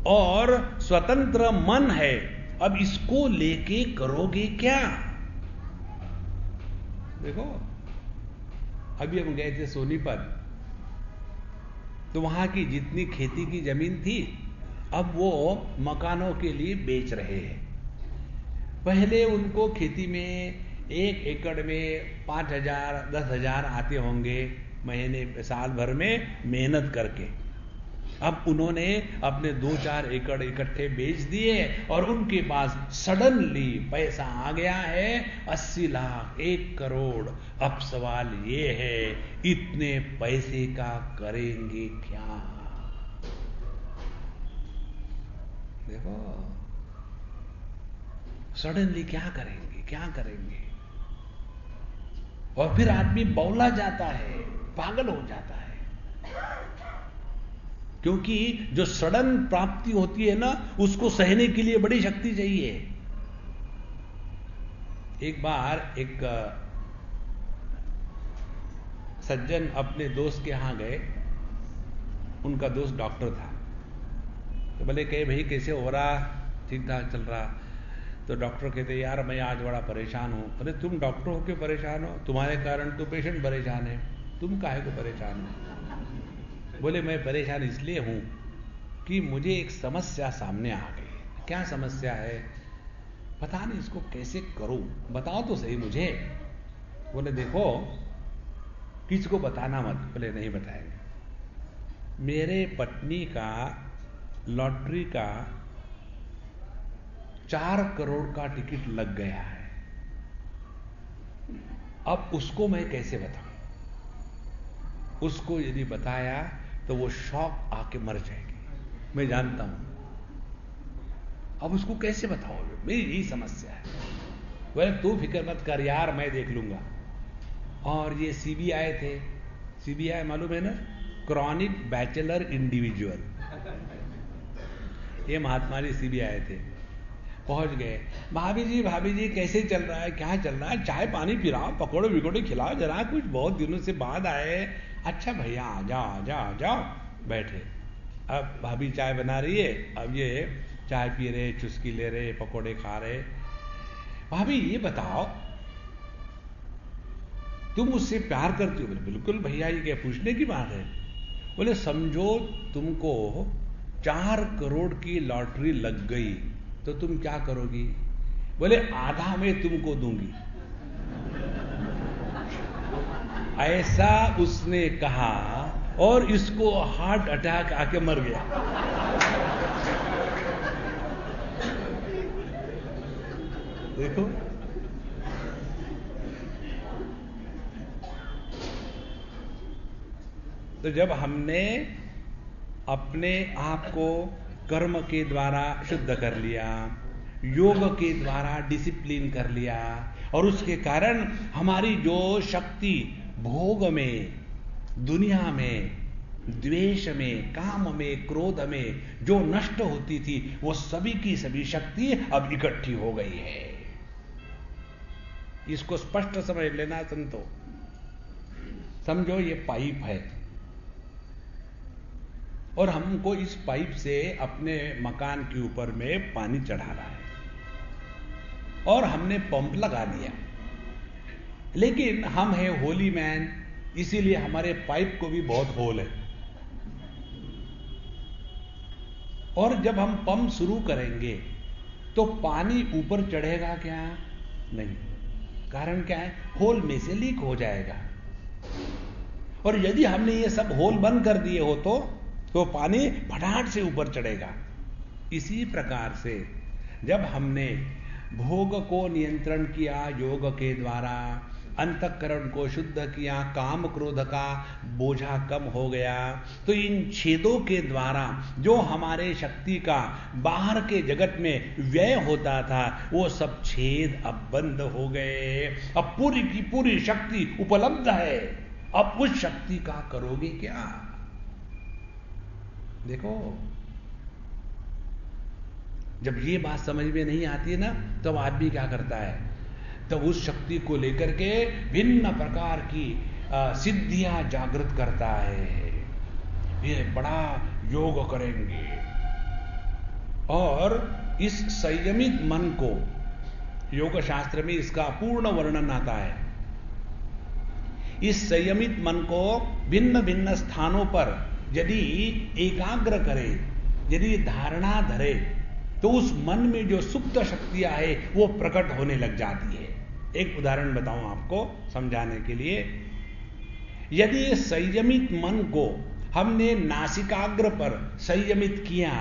और स्वतंत्र मन है, अब इसको लेके करोगे क्या? देखो अभी हम गए थे सोनीपत, तो वहां की जितनी खेती की जमीन थी अब वो मकानों के लिए बेच रहे हैं। पहले उनको खेती में 1 एकड़ में 5,000 10,000 आते होंगे महीने, साल भर में मेहनत करके। अब उन्होंने अपने 2-4 एकड़ इकट्ठे बेच दिए और उनके पास सडनली पैसा आ गया है 80 लाख, 1 करोड़। अब सवाल ये है, इतने पैसे का करेंगे क्या? देखो, सडनली क्या करेंगे? और फिर आदमी बौला जाता है, पागल हो जाता है, क्योंकि जो सडन प्राप्ति होती है ना, उसको सहने के लिए बड़ी शक्ति चाहिए। एक बार एक सज्जन अपने दोस्त के यहां गए, उनका दोस्त डॉक्टर था। तो बोले कहे भाई कैसे हो रहा? ठीक ठाक चल रहा। तो डॉक्टर कहते यार मैं आज बड़ा परेशान हूं। अरे तुम डॉक्टर हो क्यों परेशान हो? तुम्हारे कारण तो पेशेंट परेशान है, तुम काहे को परेशान हो? बोले मैं परेशान इसलिए हूं कि मुझे एक समस्या सामने आ गई। क्या समस्या है? पता नहीं इसको कैसे करूं, बताओ तो सही मुझे। बोले देखो, किसको बताना मत। बोले नहीं बताएंगे। मेरे पत्नी का लॉटरी का 4 करोड़ का टिकट लग गया है। अब उसको मैं कैसे बताऊं? उसको यदि बताया तो वो शॉक आके मर जाएगी, मैं जानता हूं। अब उसको कैसे बताओ? मेरी यही समस्या है। बोले तू फिक्र मत कर यार, मैं देख लूंगा। और ये सीबीआई थे। सीबीआई मालूम है ना? Chronic bachelor individual. ये महात्मा जी सीबीआई थे। पहुंच गए। भाभी जी कैसे चल रहा है, क्या चल रहा है? चाय पानी पिलाओ, पकौड़े विकोड़े खिलाओ जरा, कुछ बहुत दिनों से बाद आए। अच्छा भैया आ जाओ। बैठे। अब भाभी चाय बना रही है, अब ये चाय पी रहे, चुस्की ले रहे, पकौड़े खा रहे। भाभी ये बताओ, तुम मुझसे प्यार करती हो? बोले बिल्कुल भैया, ये क्या पूछने की बात है? बोले समझो तुमको 4 करोड़ की लॉटरी लग गई तो तुम क्या करोगी? बोले आधा मैं तुमको दूंगी। ऐसा उसने कहा और इसको हार्ट अटैक आके मर गया। देखो, तो जब हमने अपने आप को कर्म के द्वारा शुद्ध कर लिया, योग के द्वारा डिसिप्लिन कर लिया, और उसके कारण हमारी जो शक्ति भोग में, दुनिया में, द्वेष में, काम में, क्रोध में जो नष्ट होती थी, वो सभी की सभी शक्ति अब इकट्ठी हो गई है। इसको स्पष्ट समझ लेना संतो। समझो ये पाइप है और हमको इस पाइप से अपने मकान के ऊपर में पानी चढ़ाना है और हमने पंप लगा दिया। लेकिन हम हैं होली मैन, इसीलिए हमारे पाइप को भी बहुत होल है। और जब हम पंप शुरू करेंगे तो पानी ऊपर चढ़ेगा क्या? नहीं। कारण क्या है? होल में से लीक हो जाएगा। और यदि हमने ये सब होल बंद कर दिए हो तो पानी फटाफट से ऊपर चढ़ेगा। इसी प्रकार से जब हमने भोग को नियंत्रण किया योग के द्वारा, अंतःकरण को शुद्ध किया, काम क्रोध का बोझा कम हो गया, तो इन छेदों के द्वारा जो हमारे शक्ति का बाहर के जगत में व्यय होता था, वो सब छेद अब बंद हो गए। अब पूरी की पूरी शक्ति उपलब्ध है। अब उस शक्ति का करोगे क्या? देखो, जब ये बात समझ में नहीं आती है ना, तब आदमी क्या करता है? तब उस शक्ति को लेकर के भिन्न प्रकार की सिद्धियां जागृत करता है। ये बड़ा योग करेंगे। और इस संयमित मन को, योग शास्त्र में इसका पूर्ण वर्णन आता है। इस संयमित मन को भिन्न भिन्न स्थानों पर यदि एकाग्र करे, यदि धारणा धरे, तो उस मन में जो सुप्त शक्तियां है वो प्रकट होने लग जाती है। एक उदाहरण बताऊं आपको समझाने के लिए। यदि संयमित मन को हमने नासिकाग्र पर संयमित किया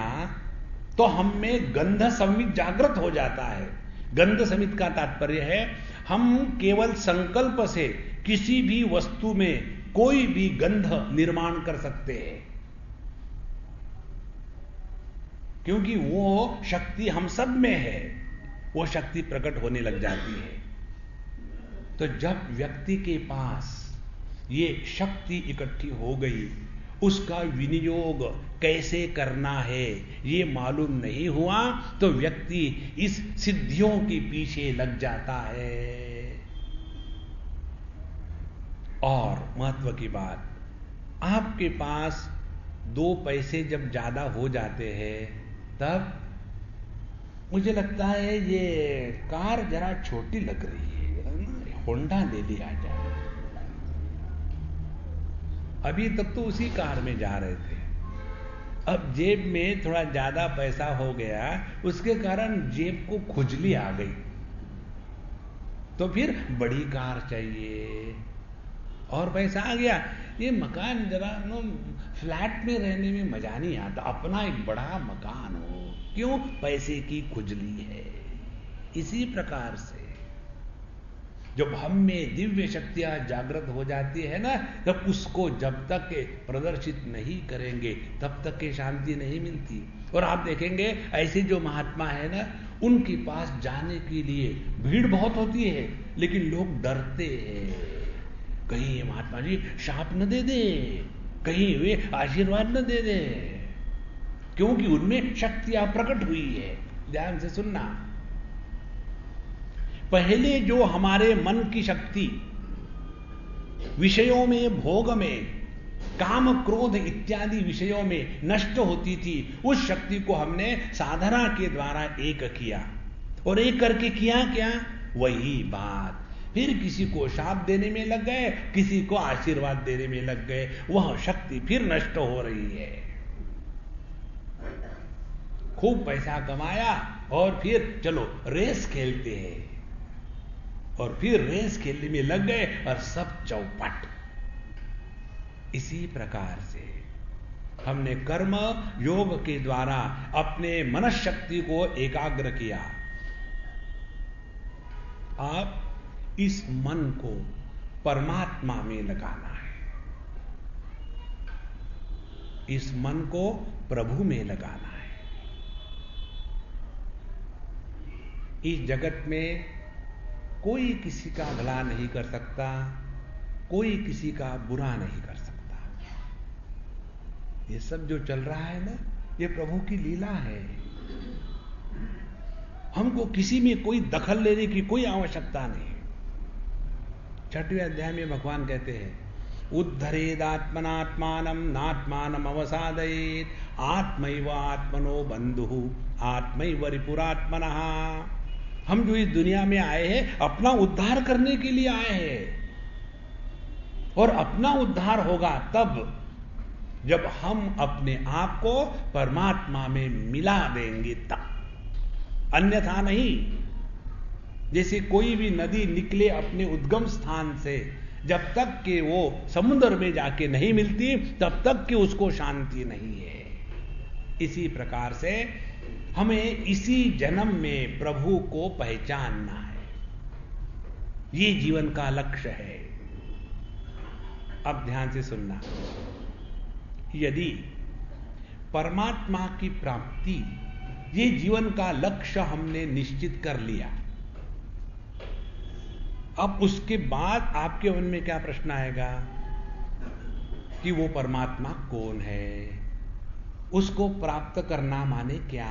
तो हम में गंध संवित जागृत हो जाता है। गंध संवित का तात्पर्य है हम केवल संकल्प से किसी भी वस्तु में कोई भी गंध निर्माण कर सकते हैं, क्योंकि वो शक्ति हम सब में है, वो शक्ति प्रकट होने लग जाती है। तो जब व्यक्ति के पास ये शक्ति इकट्ठी हो गई, उसका विनियोग कैसे करना है ये मालूम नहीं हुआ तो व्यक्ति इस सिद्धियों के पीछे लग जाता है। और महत्व की बात, आपके पास 2 पैसे जब ज्यादा हो जाते हैं तब मुझे लगता है ये कार जरा छोटी लग रही है, होंडा ले लिया जाए। अभी तक तो उसी कार में जा रहे थे, अब जेब में थोड़ा ज्यादा पैसा हो गया, उसके कारण जेब को खुजली आ गई, तो फिर बड़ी कार चाहिए और पैसा आ गया। ये मकान जरा फ्लैट में रहने में मजा नहीं आता, अपना एक बड़ा मकान हो, क्यों? पैसे की खुजली है। इसी प्रकार से जब हम में दिव्य शक्तियां जागृत हो जाती है ना, तब उसको जब तक प्रदर्शित नहीं करेंगे तब तक के शांति नहीं मिलती। और आप देखेंगे ऐसे जो महात्मा है ना, उनके पास जाने के लिए भीड़ बहुत होती है, लेकिन लोग डरते हैं, कहीं ये महात्मा जी शाप न दे दे, कहीं वे आशीर्वाद न दे दे, क्योंकि उनमें शक्तियां प्रकट हुई है। ध्यान से सुनना, पहले जो हमारे मन की शक्ति विषयों में, भोग में, काम क्रोध इत्यादि विषयों में नष्ट होती थी, उस शक्ति को हमने साधना के द्वारा एक किया, और एक करके किया क्या? वही बात, फिर किसी को शाप देने में लग गए, किसी को आशीर्वाद देने में लग गए, वह शक्ति फिर नष्ट हो रही है। खूब पैसा कमाया और फिर चलो रेस खेलते हैं, और फिर रेस खेलने में लग गए और सब चौपट। इसी प्रकार से हमने कर्म योग के द्वारा अपने मनस शक्ति को एकाग्र किया। आप इस मन को परमात्मा में लगाना है, इस मन को प्रभु में लगाना है। इस जगत में कोई किसी का भला नहीं कर सकता, कोई किसी का बुरा नहीं कर सकता। ये सब जो चल रहा है ना, ये प्रभु की लीला है। हमको किसी में कोई दखल लेने की कोई आवश्यकता नहीं। 6वें अध्याय में भगवान कहते हैं, उद्धरेदात्मनात्मानम नात्मानम अवसादयेत, आत्मैव आत्मनो बंधु आत्मैव रिपुरात्मनः। हम जो इस दुनिया में आए हैं अपना उद्धार करने के लिए आए हैं, और अपना उद्धार होगा तब जब हम अपने आप को परमात्मा में मिला देंगे, तब, अन्यथा नहीं। जैसे कोई भी नदी निकले अपने उद्गम स्थान से, जब तक कि वो समुद्र में जाके नहीं मिलती तब तक कि उसको शांति नहीं है। इसी प्रकार से हमें इसी जन्म में प्रभु को पहचानना है, ये जीवन का लक्ष्य है। अब ध्यान से सुनना, यदि परमात्मा की प्राप्ति ये जीवन का लक्ष्य हमने निश्चित कर लिया, अब उसके बाद आपके मन में क्या प्रश्न आएगा कि वो परमात्मा कौन है, उसको प्राप्त करना माने क्या,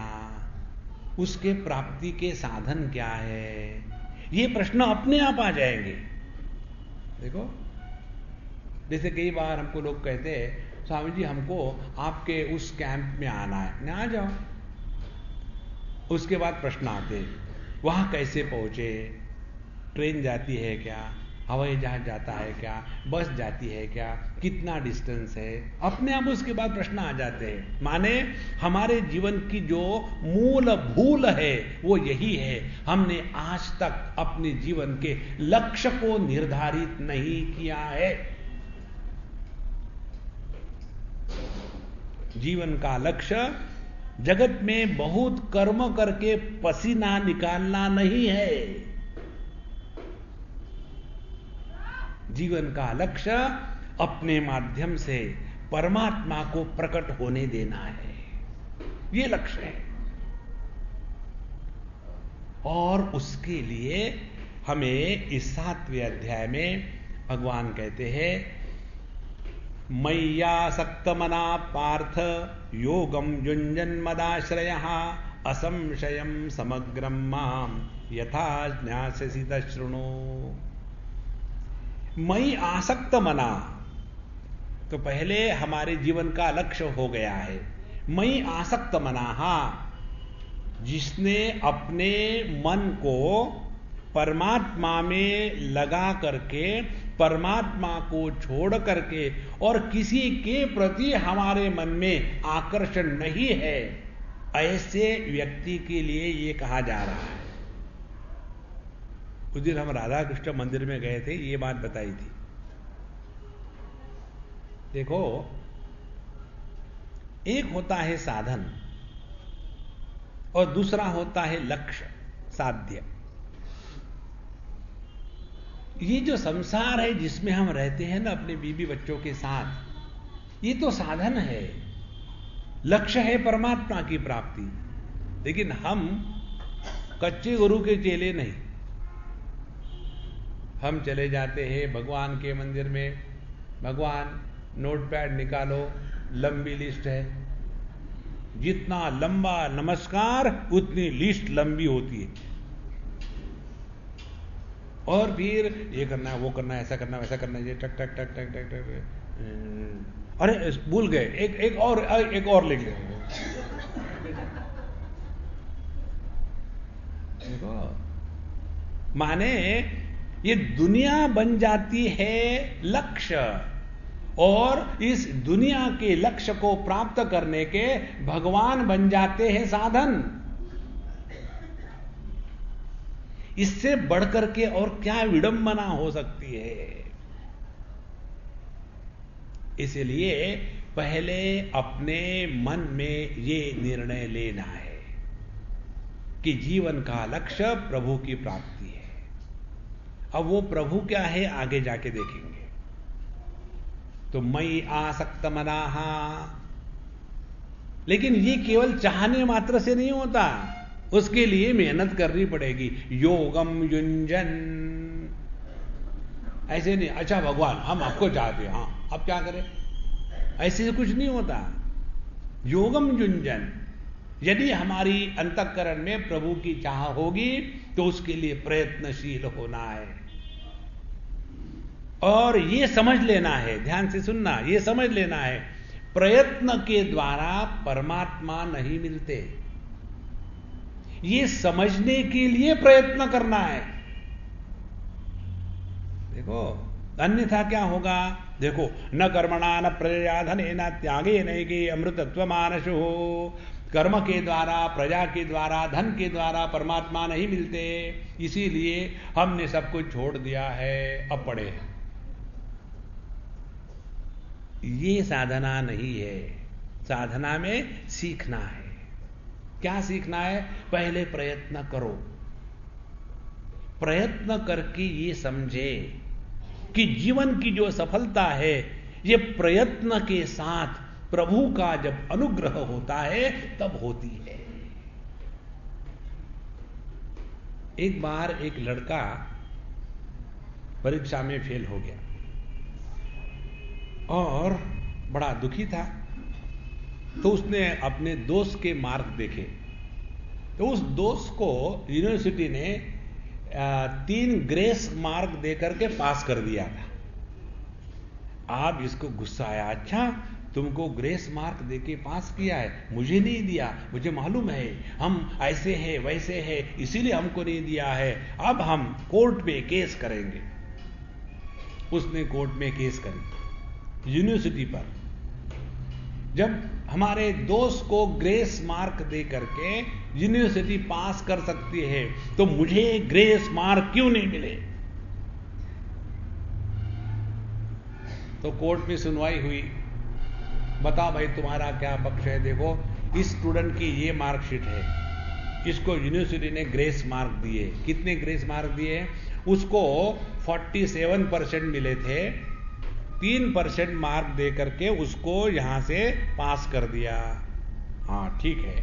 उसके प्राप्ति के साधन क्या है, ये प्रश्न अपने आप आ जाएंगे। देखो, जैसे कई बार हमको लोग कहते हैं, स्वामी जी हमको आपके उस कैंप में आना है, ना आ जाओ। उसके बाद प्रश्न आते हैं, वहां कैसे पहुंचे, ट्रेन जाती है क्या, हवाई जहाज जाता है क्या, बस जाती है क्या, कितना डिस्टेंस है, अपने आप उसके बाद प्रश्न आ जाते हैं। माने हमारे जीवन की जो मूल भूल है वो यही है, हमने आज तक अपने जीवन के लक्ष्य को निर्धारित नहीं किया है। जीवन का लक्ष्य जगत में बहुत कर्म करके पसीना निकालना नहीं है। जीवन का लक्ष्य अपने माध्यम से परमात्मा को प्रकट होने देना है, ये लक्ष्य है। और उसके लिए हमें इस 7वें अध्याय में भगवान कहते हैं, मय्यासक्तमना पार्थ योगम युञ्जन्मदाश्रयः असंशयं समग्रं मां यथा ज्ञास्यसि तच्छृणु। मई आसक्त मना, तो पहले हमारे जीवन का लक्ष्य हो गया है मई आसक्त मना, जिसने अपने मन को परमात्मा में लगा करके, परमात्मा को छोड़ करके और किसी के प्रति हमारे मन में आकर्षण नहीं है, ऐसे व्यक्ति के लिए ये कहा जा रहा है। उस दिन हम राधा कृष्ण मंदिर में गए थे, ये बात बताई थी। देखो, एक होता है साधन और दूसरा होता है लक्ष्य, साध्य। ये जो संसार है जिसमें हम रहते हैं ना अपने बीवी बच्चों के साथ, ये तो साधन है, लक्ष्य है परमात्मा की प्राप्ति। लेकिन हम कच्चे गुरु के चेले नहीं। हम चले जाते हैं भगवान के मंदिर में, भगवान नोटपैड निकालो, लंबी लिस्ट है, जितना लंबा नमस्कार उतनी लिस्ट लंबी होती है। और फिर ये करना है, वो करना है, ऐसा करना है, वैसा करना है, ये टक टक टक टक टक टक, अरे भूल गए, एक और लिख ले। देखो, माने ये दुनिया बन जाती है लक्ष्य, और इस दुनिया के लक्ष्य को प्राप्त करने के भगवान बन जाते हैं साधन। इससे बढ़कर के और क्या विडंबना हो सकती है। इसलिए पहले अपने मन में ये निर्णय लेना है कि जीवन का लक्ष्य प्रभु की प्राप्ति है। अब वो प्रभु क्या है आगे जाके देखेंगे। तो मई आसक्त मनाहा, लेकिन ये केवल चाहने मात्र से नहीं होता, उसके लिए मेहनत करनी पड़ेगी। योगम युंजन, ऐसे नहीं अच्छा भगवान हम आपको चाहते हैं, हाँ अब क्या करें, ऐसे कुछ नहीं होता। योगम युंजन, यदि हमारी अंतःकरण में प्रभु की चाह होगी तो उसके लिए प्रयत्नशील होना है। और ये समझ लेना है, ध्यान से सुनना, ये समझ लेना है, प्रयत्न के द्वारा परमात्मा नहीं मिलते। ये समझने के लिए प्रयत्न करना है। देखो, अन्यथा क्या होगा। देखो, न कर्मणा न प्रजया धने न त्यागे नैके अमृतत्व मानसो, कर्म के द्वारा, प्रजा के द्वारा, धन के द्वारा परमात्मा नहीं मिलते, इसीलिए हमने सब कुछ छोड़ दिया है, अब पड़े। ये साधना नहीं है। साधना में सीखना है। क्या सीखना है? पहले प्रयत्न करो, प्रयत्न करके ये समझे कि जीवन की जो सफलता है ये प्रयत्न के साथ प्रभु का जब अनुग्रह होता है तब होती है। एक बार एक लड़का परीक्षा में फेल हो गया और बड़ा दुखी था। तो उसने अपने दोस्त के मार्क देखे, तो उस दोस्त को यूनिवर्सिटी ने 3 ग्रेस मार्क देकर के पास कर दिया था। अब इसको गुस्सा आया, अच्छा तुमको ग्रेस मार्क देके पास किया है, मुझे नहीं दिया, मुझे मालूम है हम ऐसे हैं वैसे हैं, इसीलिए हमको नहीं दिया है, अब हम कोर्ट में केस करेंगे। उसने कोर्ट में केस करी यूनिवर्सिटी पर। जब हमारे दोस्त को ग्रेस मार्क दे करके यूनिवर्सिटी पास कर सकती है तो मुझे ग्रेस मार्क क्यों नहीं मिले? तो कोर्ट में सुनवाई हुई बताओ भाई तुम्हारा क्या पक्ष है? देखो इस स्टूडेंट की ये मार्कशीट है, इसको यूनिवर्सिटी ने ग्रेस मार्क दिए। कितने ग्रेस मार्क दिए? उसको 47% मिले थे, 3% मार्क दे करके उसको यहां से पास कर दिया। हाँ ठीक है,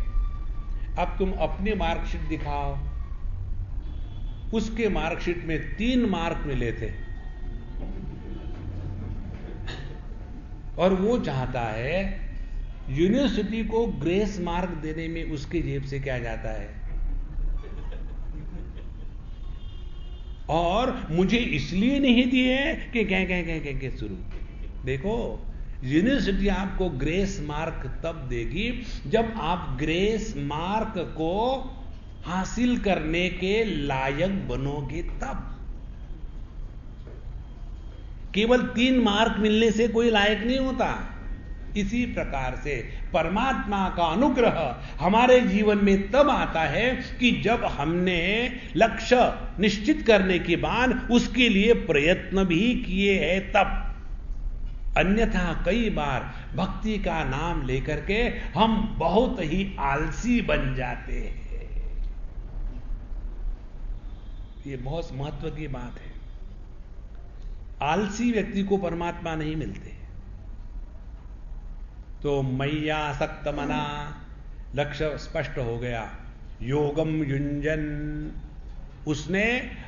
अब तुम अपनी मार्कशीट दिखाओ। उसके मार्कशीट में 3 मार्क मिले थे और वो चाहता है यूनिवर्सिटी को ग्रेस मार्क देने में उसकी जेब से क्या जाता है, और मुझे इसलिए नहीं दिए कि कह शुरू। देखो यूनिवर्सिटी आपको ग्रेस मार्क तब देगी जब आप ग्रेस मार्क को हासिल करने के लायक बनोगे तब। केवल 3 मार्क मिलने से कोई लायक नहीं होता। इसी प्रकार से परमात्मा का अनुग्रह हमारे जीवन में तब आता है कि जब हमने लक्ष्य निश्चित करने के बाद उसके लिए प्रयत्न भी किए हैं तब। अन्यथा कई बार भक्ति का नाम लेकर के हम बहुत ही आलसी बन जाते हैं। ये बहुत महत्व की बात है। आलसी व्यक्ति को परमात्मा नहीं मिलते। तो मैया सक्त मना, लक्ष्य स्पष्ट हो गया। योगम युंजन, उसने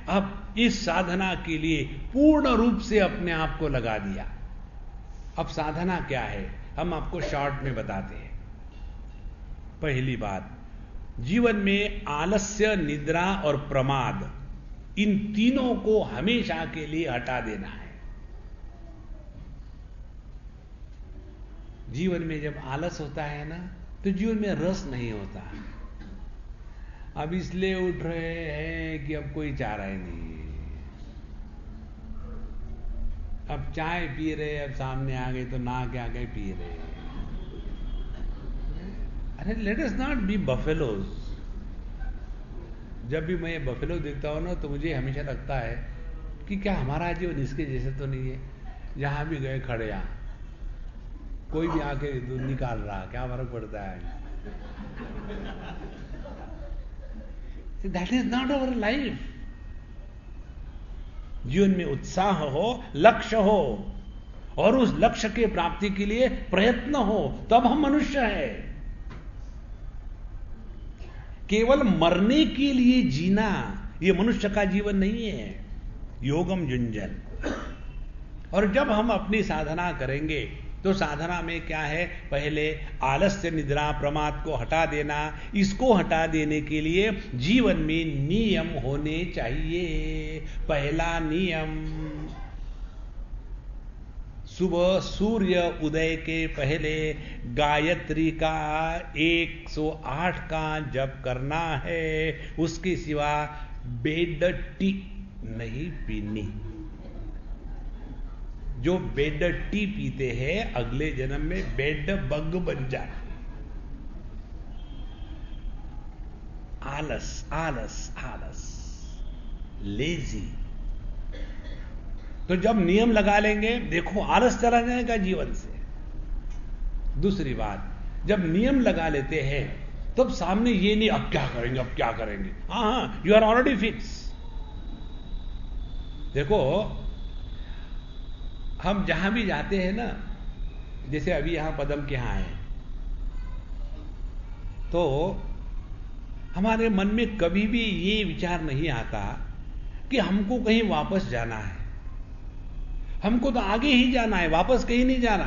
अब इस साधना के लिए पूर्ण रूप से अपने आप को लगा दिया। अब साधना क्या है हम आपको शॉर्ट में बताते हैं। पहली बात, जीवन में आलस्य, निद्रा और प्रमाद, इन तीनों को हमेशा के लिए हटा देना है। जीवन में जब आलस होता है ना तो जीवन में रस नहीं होता। अब इसलिए उठ रहे हैं कि अब कोई चाह रहा ही नहीं, अब चाय पी रहे, अब सामने आ गए तो ना क्या गए पी रहे। अरे let us not be buffaloes. जब भी मैं बफेलो देखता हूं ना तो मुझे हमेशा लगता है कि क्या हमारा जीवन इसके जैसे तो नहीं है। जहां भी गए खड़े, यहां कोई भी आके दूध निकाल रहा, क्या फर्क पड़ता है? That is not our life. जीवन में उत्साह हो, लक्ष्य हो और उस लक्ष्य के प्राप्ति के लिए प्रयत्न हो, तब हम मनुष्य हैं। केवल मरने के लिए जीना यह मनुष्य का जीवन नहीं है। योगम युंजन। और जब हम अपनी साधना करेंगे तो साधना में क्या है? पहले आलस्य, निद्रा, प्रमाद को हटा देना। इसको हटा देने के लिए जीवन में नियम होने चाहिए। पहला नियम, सुबह सूर्य उदय के पहले गायत्री का 108 का जप करना है। उसके सिवा बेड टी नहीं पीनी। जो बेड टी पीते हैं अगले जन्म में बेड बग बन जाए। आलस आलस आलस, लेजी। तो जब नियम लगा लेंगे, देखो आलस चला जाएगा जीवन से। दूसरी बात, जब नियम लगा लेते हैं तब सामने ये नहीं अब क्या करेंगे, अब क्या करेंगे। हाँ, यू आर ऑलरेडी फिक्स। देखो हम जहां भी जाते हैं ना, जैसे अभी यहां पदम के यहां है, तो हमारे मन में कभी भी ये विचार नहीं आता कि हमको कहीं वापस जाना है। हमको तो आगे ही जाना है, वापस कहीं नहीं जाना।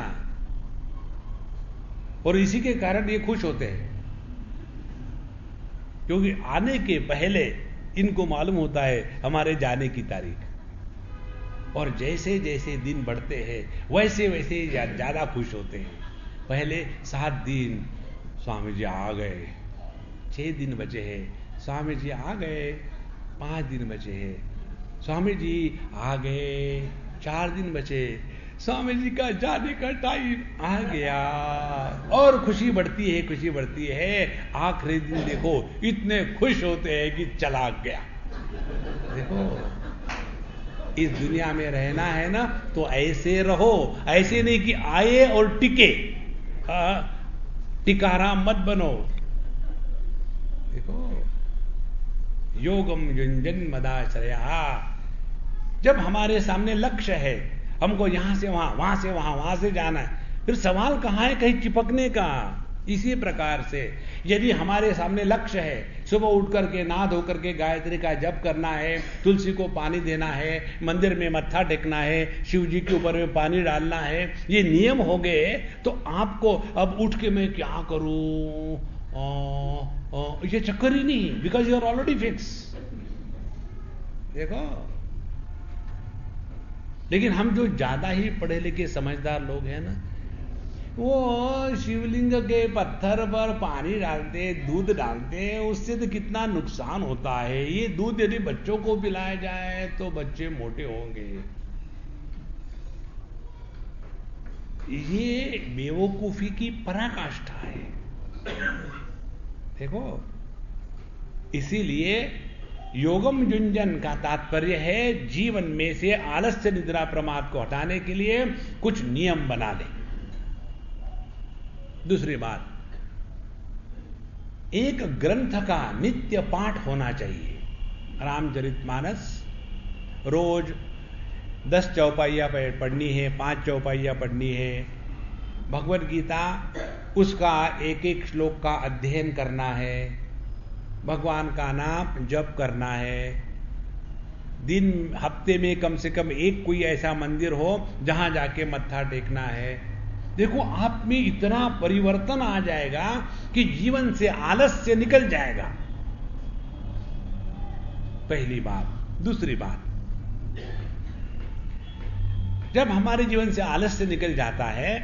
और इसी के कारण ये खुश होते हैं, क्योंकि आने के पहले इनको मालूम होता है हमारे जाने की तारीख। और जैसे जैसे दिन बढ़ते हैं वैसे वैसे ज्यादा खुश होते हैं। पहले 7 दिन, स्वामी जी आ गए। 6 दिन बचे हैं, स्वामी जी आ गए। 5 दिन बचे हैं, स्वामी जी आ गए। 4 दिन बचे, स्वामी जी का जाने का टाइम आ गया। और खुशी बढ़ती है, खुशी बढ़ती है। आखिरी दिन देखो इतने खुश होते हैं कि चला गया। देखो इस दुनिया में रहना है ना तो ऐसे रहो, ऐसे नहीं कि आए और टिके। टिकाराम मत बनो। देखो, योगम युंजन मदाश्रया। जब हमारे सामने लक्ष्य है, हमको यहां से वहां, वहां से वहां, वहां से जाना है, फिर सवाल कहां है कहीं चिपकने का। इसी प्रकार से यदि हमारे सामने लक्ष्य है, सुबह उठ करके नहा धो करके गायत्री का जप करना है, तुलसी को पानी देना है, मंदिर में मत्था टेकना है, शिव जी के ऊपर में पानी डालना है, ये नियम हो गए, तो आपको अब उठ के मैं क्या करूं, ये चक्कर ही नहीं, because you are already fix. देखो, लेकिन हम जो ज्यादा ही पढ़े लिखे समझदार लोग हैं ना, वो शिवलिंग के पत्थर पर पानी डालते, दूध डालते, उससे तो कितना नुकसान होता है। ये दूध यदि बच्चों को पिलाया जाए तो बच्चे मोटे होंगे। ये बेवकूफी की पराकाष्ठा है। देखो, इसीलिए योगम युंजन का तात्पर्य है जीवन में से आलस्य निद्रा प्रमाद को हटाने के लिए कुछ नियम बना ले। दूसरी बात, एक ग्रंथ का नित्य पाठ होना चाहिए। रामचरितमानस रोज 10 चौपाइयां पढ़नी है, 5 चौपाइयां पढ़नी है। भगवत गीता, उसका एक एक श्लोक का अध्ययन करना है। भगवान का नाम जप करना है। दिन हफ्ते में कम से कम एक कोई ऐसा मंदिर हो जहां जाके मत्था टेकना है। देखो, आप में इतना परिवर्तन आ जाएगा कि जीवन से आलस्य निकल जाएगा। पहली बात। दूसरी बात, जब हमारे जीवन से आलस्य निकल जाता है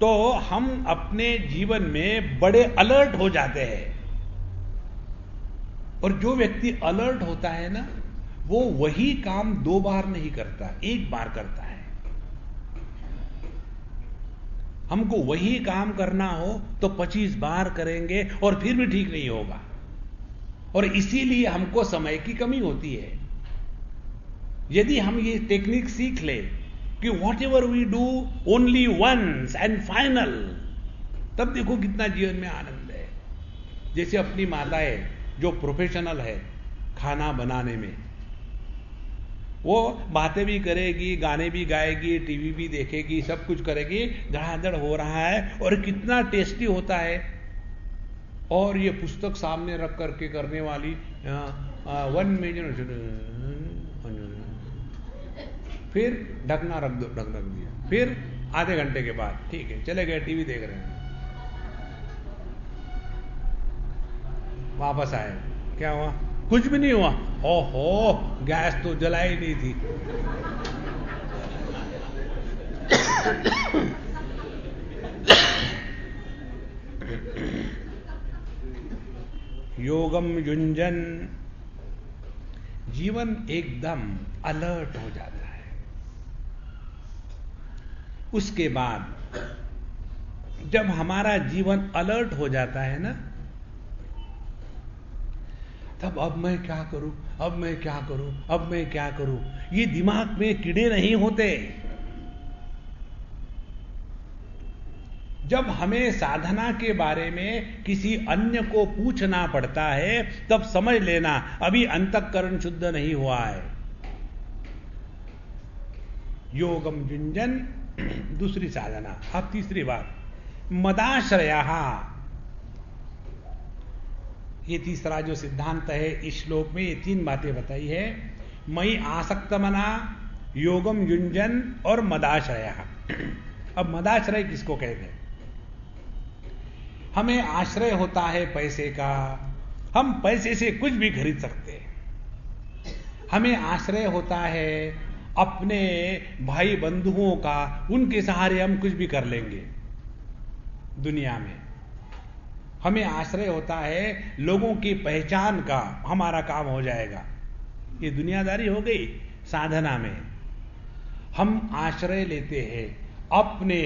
तो हम अपने जीवन में बड़े अलर्ट हो जाते हैं। और जो व्यक्ति अलर्ट होता है ना, वो वही काम 2 बार नहीं करता, 1 बार करता है। हमको वही काम करना हो तो 25 बार करेंगे और फिर भी ठीक नहीं होगा। और इसीलिए हमको समय की कमी होती है। यदि हम ये टेक्निक सीख ले कि whatever we do only once and final, तब देखो कितना जीवन में आनंद है। जैसे अपनी माताएं जो प्रोफेशनल है खाना बनाने में, वो बातें भी करेगी, गाने भी गाएगी, टीवी भी देखेगी, सब कुछ करेगी, धड़ाधड़ हो रहा है और कितना टेस्टी होता है। और ये पुस्तक सामने रख करके करने वाली 1 मिनट, फिर ढकना रख दिया, फिर आधे घंटे के बाद ठीक है चले गए, टीवी देख रहे हैं। वापस आए, क्या हुआ? कुछ भी नहीं हुआ। ओहो, गैस तो जलाई नहीं थी। योगम युंजन, जीवन एकदम अलर्ट हो जाता है। उसके बाद जब हमारा जीवन अलर्ट हो जाता है ना, तब अब मैं क्या करूं, अब मैं क्या करूं, अब मैं क्या करूं, ये दिमाग में कीड़े नहीं होते। जब हमें साधना के बारे में किसी अन्य को पूछना पड़ता है, तब समझ लेना अभी अंतःकरण शुद्ध नहीं हुआ है। योगम युंजन दूसरी साधना। अब तीसरी बात, मदाश्रयः। ये तीसरा जो सिद्धांत है इस श्लोक में, ये 3 बातें बताई है। मई आसक्त मना, योगम युंजन और मदाश्रयः। अब मदाश्रय किसको कहते हैं? हमें आश्रय होता है पैसे का, हम पैसे से कुछ भी खरीद सकते हैं। हमें आश्रय होता है अपने भाई बंधुओं का, उनके सहारे हम कुछ भी कर लेंगे दुनिया में। हमें आश्रय होता है लोगों की पहचान का, हमारा काम हो जाएगा। ये दुनियादारी हो गई। साधना में हम आश्रय लेते हैं अपने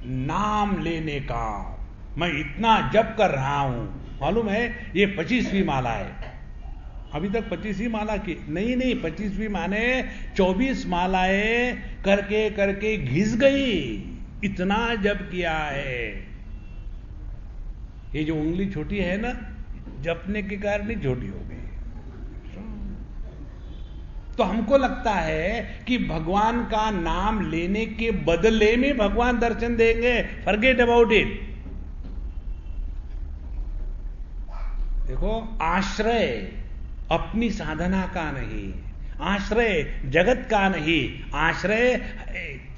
नाम लेने का। मैं इतना जप कर रहा हूं, मालूम है ये 25वीं माला है। अभी तक 25वीं माला की नहीं, 25वीं माने 24 मालाएं करके करके घिस गई। इतना जप किया है। ये जो उंगली छोटी है ना, जपने के कारण ही छोटी हो गई। तो हमको लगता है कि भगवान का नाम लेने के बदले में भगवान दर्शन देंगे। Forget about it. देखो, आश्रय अपनी साधना का नहीं, आश्रय जगत का नहीं, आश्रय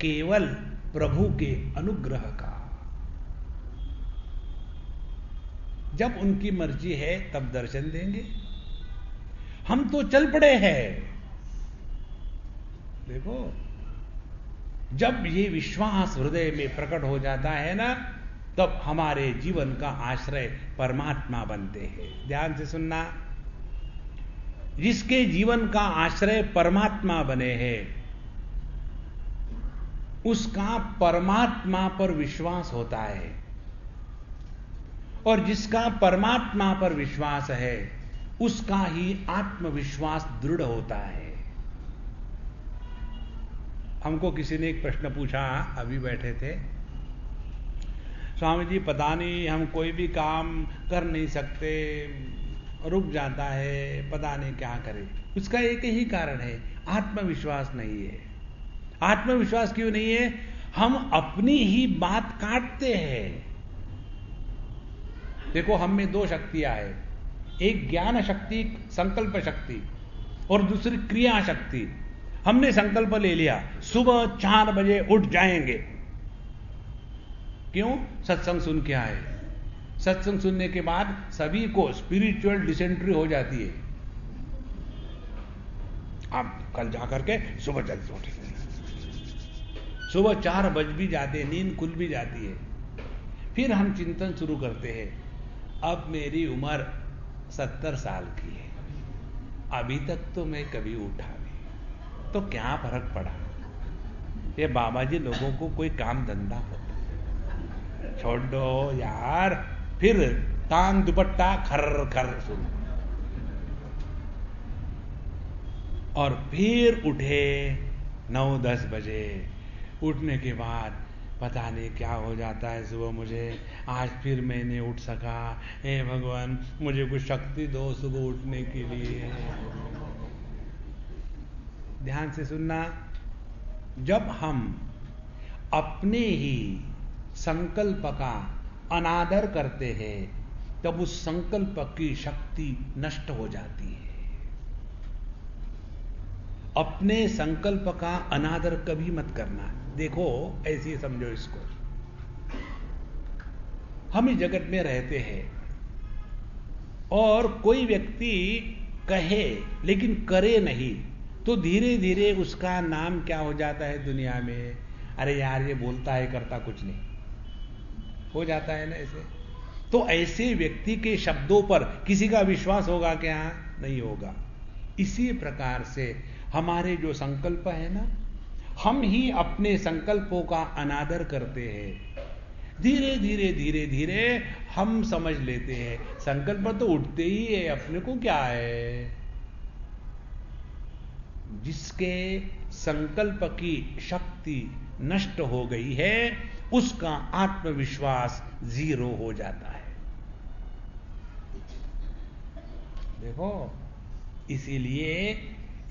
केवल प्रभु के अनुग्रह का। जब उनकी मर्जी है तब दर्शन देंगे। हम तो चल पड़े हैं। देखो, जब ये विश्वास हृदय में प्रकट हो जाता है ना, तब हमारे जीवन का आश्रय परमात्मा बनते हैं। ध्यान से सुनना, जिसके जीवन का आश्रय परमात्मा बने हैं, उसका परमात्मा पर विश्वास होता है, और जिसका परमात्मा पर विश्वास है उसका ही आत्मविश्वास दृढ़ होता है। हमको किसी ने एक प्रश्न पूछा, अभी बैठे थे, स्वामी जी पता नहीं हम कोई भी काम कर नहीं सकते, रुक जाता है, पता नहीं क्या करें। उसका एक ही कारण है, आत्मविश्वास नहीं है। आत्मविश्वास क्यों नहीं है? हम अपनी ही बात काटते हैं। देखो, हम में दो शक्तियां हैं, एक ज्ञान शक्ति, संकल्प शक्ति, और दूसरी क्रिया शक्ति। हमने संकल्प ले लिया सुबह 4 बजे उठ जाएंगे। क्यों? सत्संग सुन के आए। सत्संग सुनने के बाद सभी को स्पिरिचुअल डिसेंट्री हो जाती है। अब कल जाकर के सुबह जल्दी उठेंगे। सुबह 4 बज भी जाते, नींद खुल भी जाती है। फिर हम चिंतन शुरू करते हैं, अब मेरी उम्र 70 साल की है, अभी तक तो मैं कभी उठा नहीं, तो क्या फर्क पड़ा? ये बाबा जी लोगों को कोई काम धंधा होता, छोड़ दो यार। फिर तान दुपट्टा खर खर शुरू, और फिर उठे 9-10 बजे। उठने के बाद पता नहीं क्या हो जाता है सुबह मुझे, आज फिर मैं नहीं उठ सका, हे भगवान मुझे कुछ शक्ति दो सुबह उठने के लिए। ध्यान से सुनना, जब हम अपने ही संकल्प का अनादर करते हैं तब उस संकल्प की शक्ति नष्ट हो जाती है। अपने संकल्प का अनादर कभी मत करना। देखो, ऐसे समझो इसको, हम इस जगत में रहते हैं और कोई व्यक्ति कहे लेकिन करे नहीं, तो धीरे धीरे उसका नाम क्या हो जाता है दुनिया में? अरे यार, ये बोलता है करता कुछ नहीं, हो जाता है ना ऐसे। तो ऐसे व्यक्ति के शब्दों पर किसी का विश्वास होगा क्या? नहीं होगा। इसी प्रकार से हमारे जो संकल्प है ना, हम ही अपने संकल्पों का अनादर करते हैं। धीरे धीरे धीरे धीरे हम समझ लेते हैं संकल्प तो उठते ही है, अपने को क्या है। जिसके संकल्प की शक्ति नष्ट हो गई है उसका आत्मविश्वास 0 हो जाता है। देखो, इसीलिए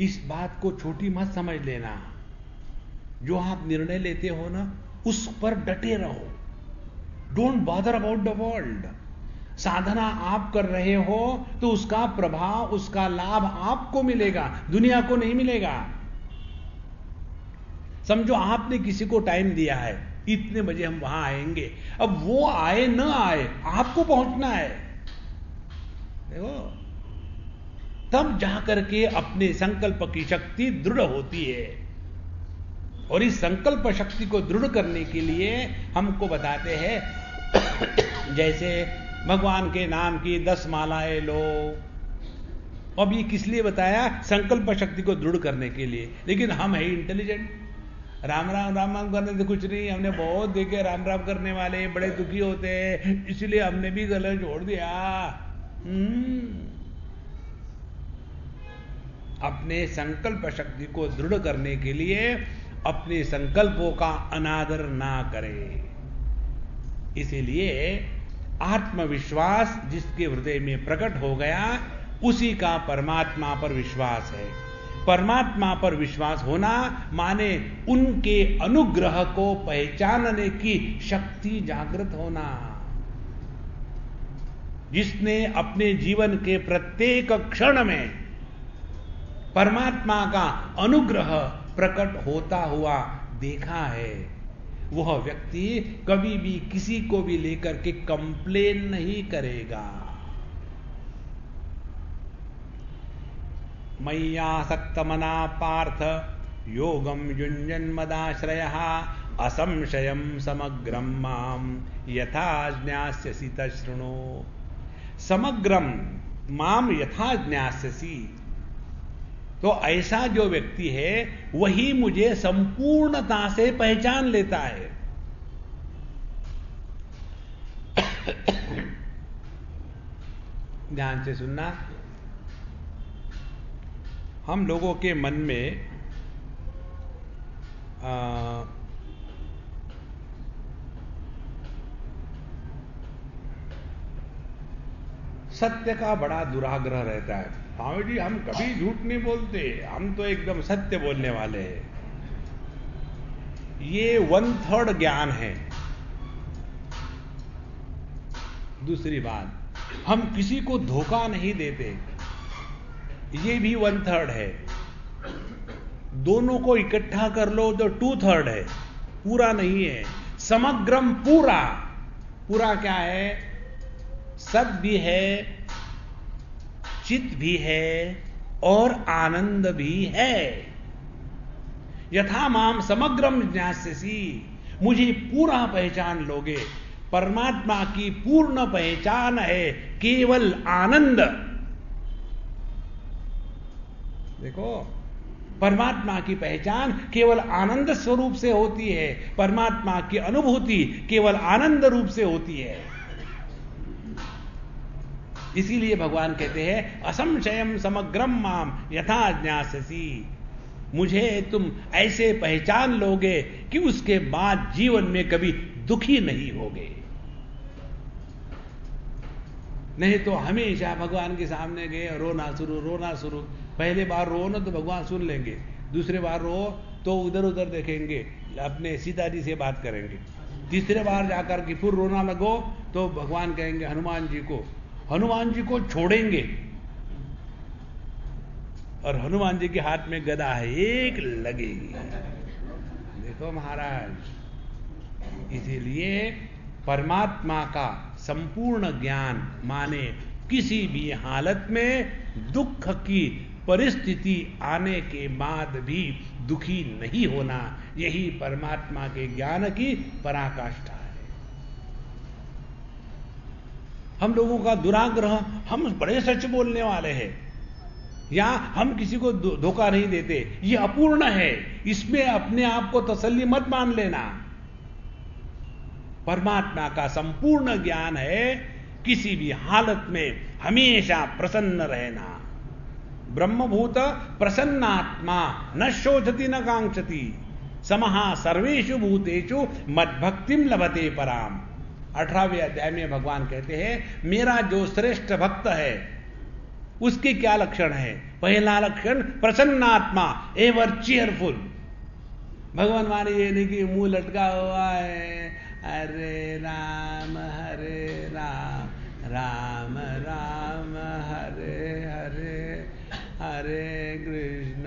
इस बात को छोटी मत समझ लेना। जो आप निर्णय लेते हो ना, उस पर डटे रहो। Don't bother about the world. साधना आप कर रहे हो तो उसका प्रभाव, उसका लाभ आपको मिलेगा, दुनिया को नहीं मिलेगा। समझो आपने किसी को टाइम दिया है, इतने बजे हम वहां आएंगे, अब वो आए ना आए आपको पहुंचना है। देखो, तब जाकर के अपने संकल्प की शक्ति दृढ़ होती है। और इस संकल्प शक्ति को दृढ़ करने के लिए हमको बताते हैं, जैसे भगवान के नाम की 10 मालाएं लो। अब ये किस लिए बताया? संकल्प शक्ति को दृढ़ करने के लिए। लेकिन हम है इंटेलिजेंट, राम राम राम राम करने से कुछ नहीं। हमने बहुत देखे राम राम करने वाले बड़े दुखी होते हैं, इसलिए हमने भी गला छोड़ दिया। अपने संकल्प शक्ति को दृढ़ करने के लिए अपने संकल्पों का अनादर ना करे। इसीलिए आत्मविश्वास जिसके हृदय में प्रकट हो गया, उसी का परमात्मा पर विश्वास है। परमात्मा पर विश्वास होना माने उनके अनुग्रह को पहचानने की शक्ति जागृत होना। जिसने अपने जीवन के प्रत्येक क्षण में परमात्मा का अनुग्रह प्रकट होता हुआ देखा है, वह व्यक्ति कभी भी किसी को भी लेकर के कंप्लेन नहीं करेगा। मय्यासक्तमना पार्थ योगम युञ्जन्मदाश्रयः असंशयं समग्रम माम यथा ज्ञास्यसि तशृणु। समग्रम माम यथा ज्ञास्यसि, तो ऐसा जो व्यक्ति है वही मुझे संपूर्णता से पहचान लेता है। ध्यान से सुनना। हम लोगों के मन में सत्य का बड़ा दुराग्रह रहता है। स्वामी जी हम कभी झूठ नहीं बोलते, हम तो एकदम सत्य बोलने वाले हैं। ये 1/3 ज्ञान है। दूसरी बात, हम किसी को धोखा नहीं देते, ये भी 1/3 है। दोनों को इकट्ठा कर लो तो 2/3 है, पूरा नहीं है। समग्रम पूरा। पूरा क्या है? सत भी है, चित भी है और आनंद भी है। यथा माम समग्रम ज्ञास्यसि, मुझे पूरा पहचान लोगे। परमात्मा की पूर्ण पहचान है केवल आनंद। देखो, परमात्मा की पहचान केवल आनंद स्वरूप से होती है। परमात्मा की अनुभूति केवल आनंद रूप से होती है। इसीलिए भगवान कहते हैं असंशयम समग्रम माम यथा ज्ञास्यसि, मुझे तुम ऐसे पहचान लोगे कि उसके बाद जीवन में कभी दुखी नहीं होगे। नहीं तो हमेशा भगवान के सामने गए रोना शुरू। पहले बार रो ना तो भगवान सुन लेंगे, दूसरे बार रो तो उधर उधर देखेंगे, अपने सीताजी से बात करेंगे। तीसरे बार जाकर के फिर रोना लगो तो भगवान कहेंगे हनुमान जी को छोड़ेंगे। और हनुमान जी के हाथ में गदा है, एक लगेगी। देखो महाराज, इसीलिए परमात्मा का संपूर्ण ज्ञान माने किसी भी हालत में दुख की परिस्थिति आने के बाद भी दुखी नहीं होना, यही परमात्मा के ज्ञान की पराकाष्ठा है। हम लोगों का दुराग्रह, हम बड़े सच बोलने वाले हैं या हम किसी को धोखा नहीं देते, ये अपूर्ण है। इसमें अपने आप को तसल्ली मत मान लेना। परमात्मा का संपूर्ण ज्ञान है किसी भी हालत में हमेशा प्रसन्न रहना। ब्रह्मभूत प्रसन्नात्मा न शोचति न कांक्षति, समहा सर्वेषु भूतेषु मद्भक्तिम लभते पराम। 18वें अध्याय में भगवान कहते हैं मेरा जो श्रेष्ठ भक्त है उसके क्या लक्षण है? पहला लक्षण प्रसन्नात्मा, एवर चीयरफुल। भगवान माने ये नहीं कि मुंह लटका हुआ है, हरे राम राम राम हरे हरे, हरे कृष्ण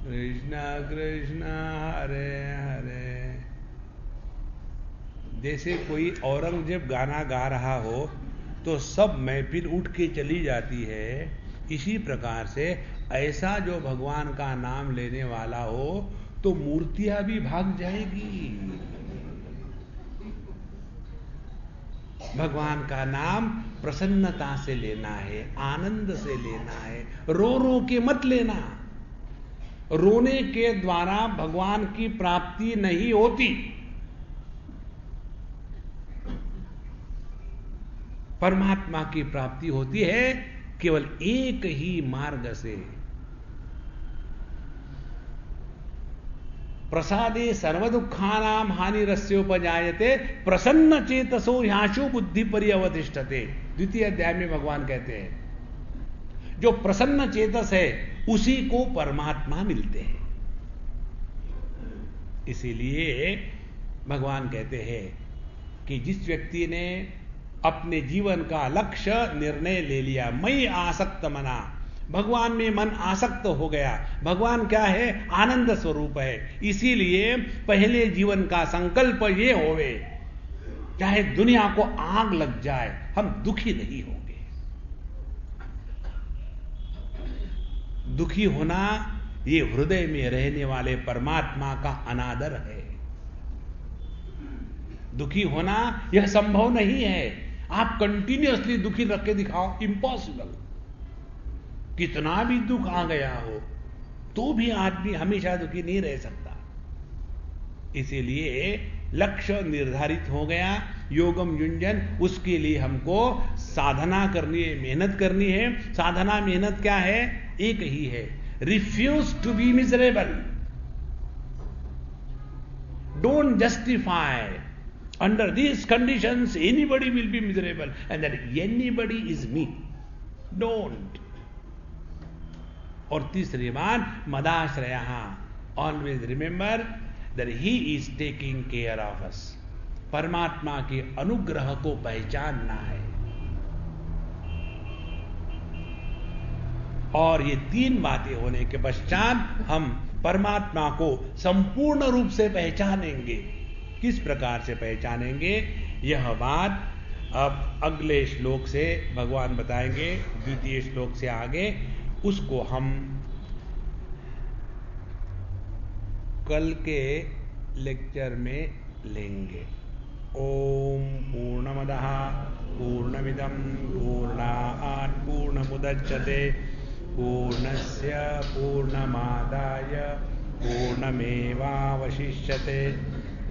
कृष्ण कृष्ण हरे हरे। जैसे कोई औरंगजेब गाना गा रहा हो तो सब महफिल उठ के चली जाती है, इसी प्रकार से ऐसा जो भगवान का नाम लेने वाला हो तो मूर्तियां भी भाग जाएगी। भगवान का नाम प्रसन्नता से लेना है, आनंद से लेना है, रो रो के मत लेना। रोने के द्वारा भगवान की प्राप्ति नहीं होती। परमात्मा की प्राप्ति होती है केवल एक ही मार्ग से, प्रसादे सर्वदुखानाम हानिरस्योपजायते प्रसन्न चेतसो ह्याशु बुद्धि परिअवतिष्ठते। द्वितीय अध्याय में भगवान कहते हैं जो प्रसन्न चेतस है उसी को परमात्मा मिलते हैं। इसीलिए भगवान कहते हैं कि जिस व्यक्ति ने अपने जीवन का लक्ष्य निर्णय ले लिया, मैं आसक्त मना, भगवान में मन आसक्त हो गया। भगवान क्या है? आनंद स्वरूप है। इसीलिए पहले जीवन का संकल्प ये होवे, चाहे दुनिया को आग लग जाए हम दुखी नहीं होंगे। दुखी होना ये हृदय में रहने वाले परमात्मा का अनादर है। दुखी होना यह संभव नहीं है। आप कंटिन्यूअसली दुखी रख के दिखाओ, इम्पॉसिबल। कितना भी दुख आ गया हो तो भी आदमी हमेशा दुखी नहीं रह सकता। इसीलिए लक्ष्य निर्धारित हो गया, योगम युंजन, उसके लिए हमको साधना करनी है, मेहनत करनी है। साधना मेहनत क्या है? एक ही है, refuse to be miserable. Don't justify under these conditions anybody will be miserable and that anybody is me. Don't. और तीसरी बात, मदाश्रयः, always remember that he is taking care of us. परमात्मा के अनुग्रह को पहचानना है। और ये तीन बातें होने के पश्चात हम परमात्मा को संपूर्ण रूप से पहचानेंगे। किस प्रकार से पहचानेंगे, यह बात अब अगले श्लोक से भगवान बताएंगे। द्वितीय श्लोक से आगे उसको हम कल के लेक्चर में लेंगे। ओम पूर्णमदः पूर्णमिदं पूर्णात् पूर्णमुदच्यते पूर्णस्य पूर्णमादाय पूर्णमेवावशिष्यते।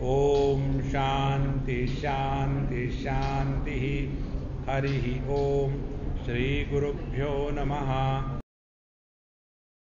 ओम शांति शांति शांति। हरि ओम। श्री गुरुभ्यो नमः।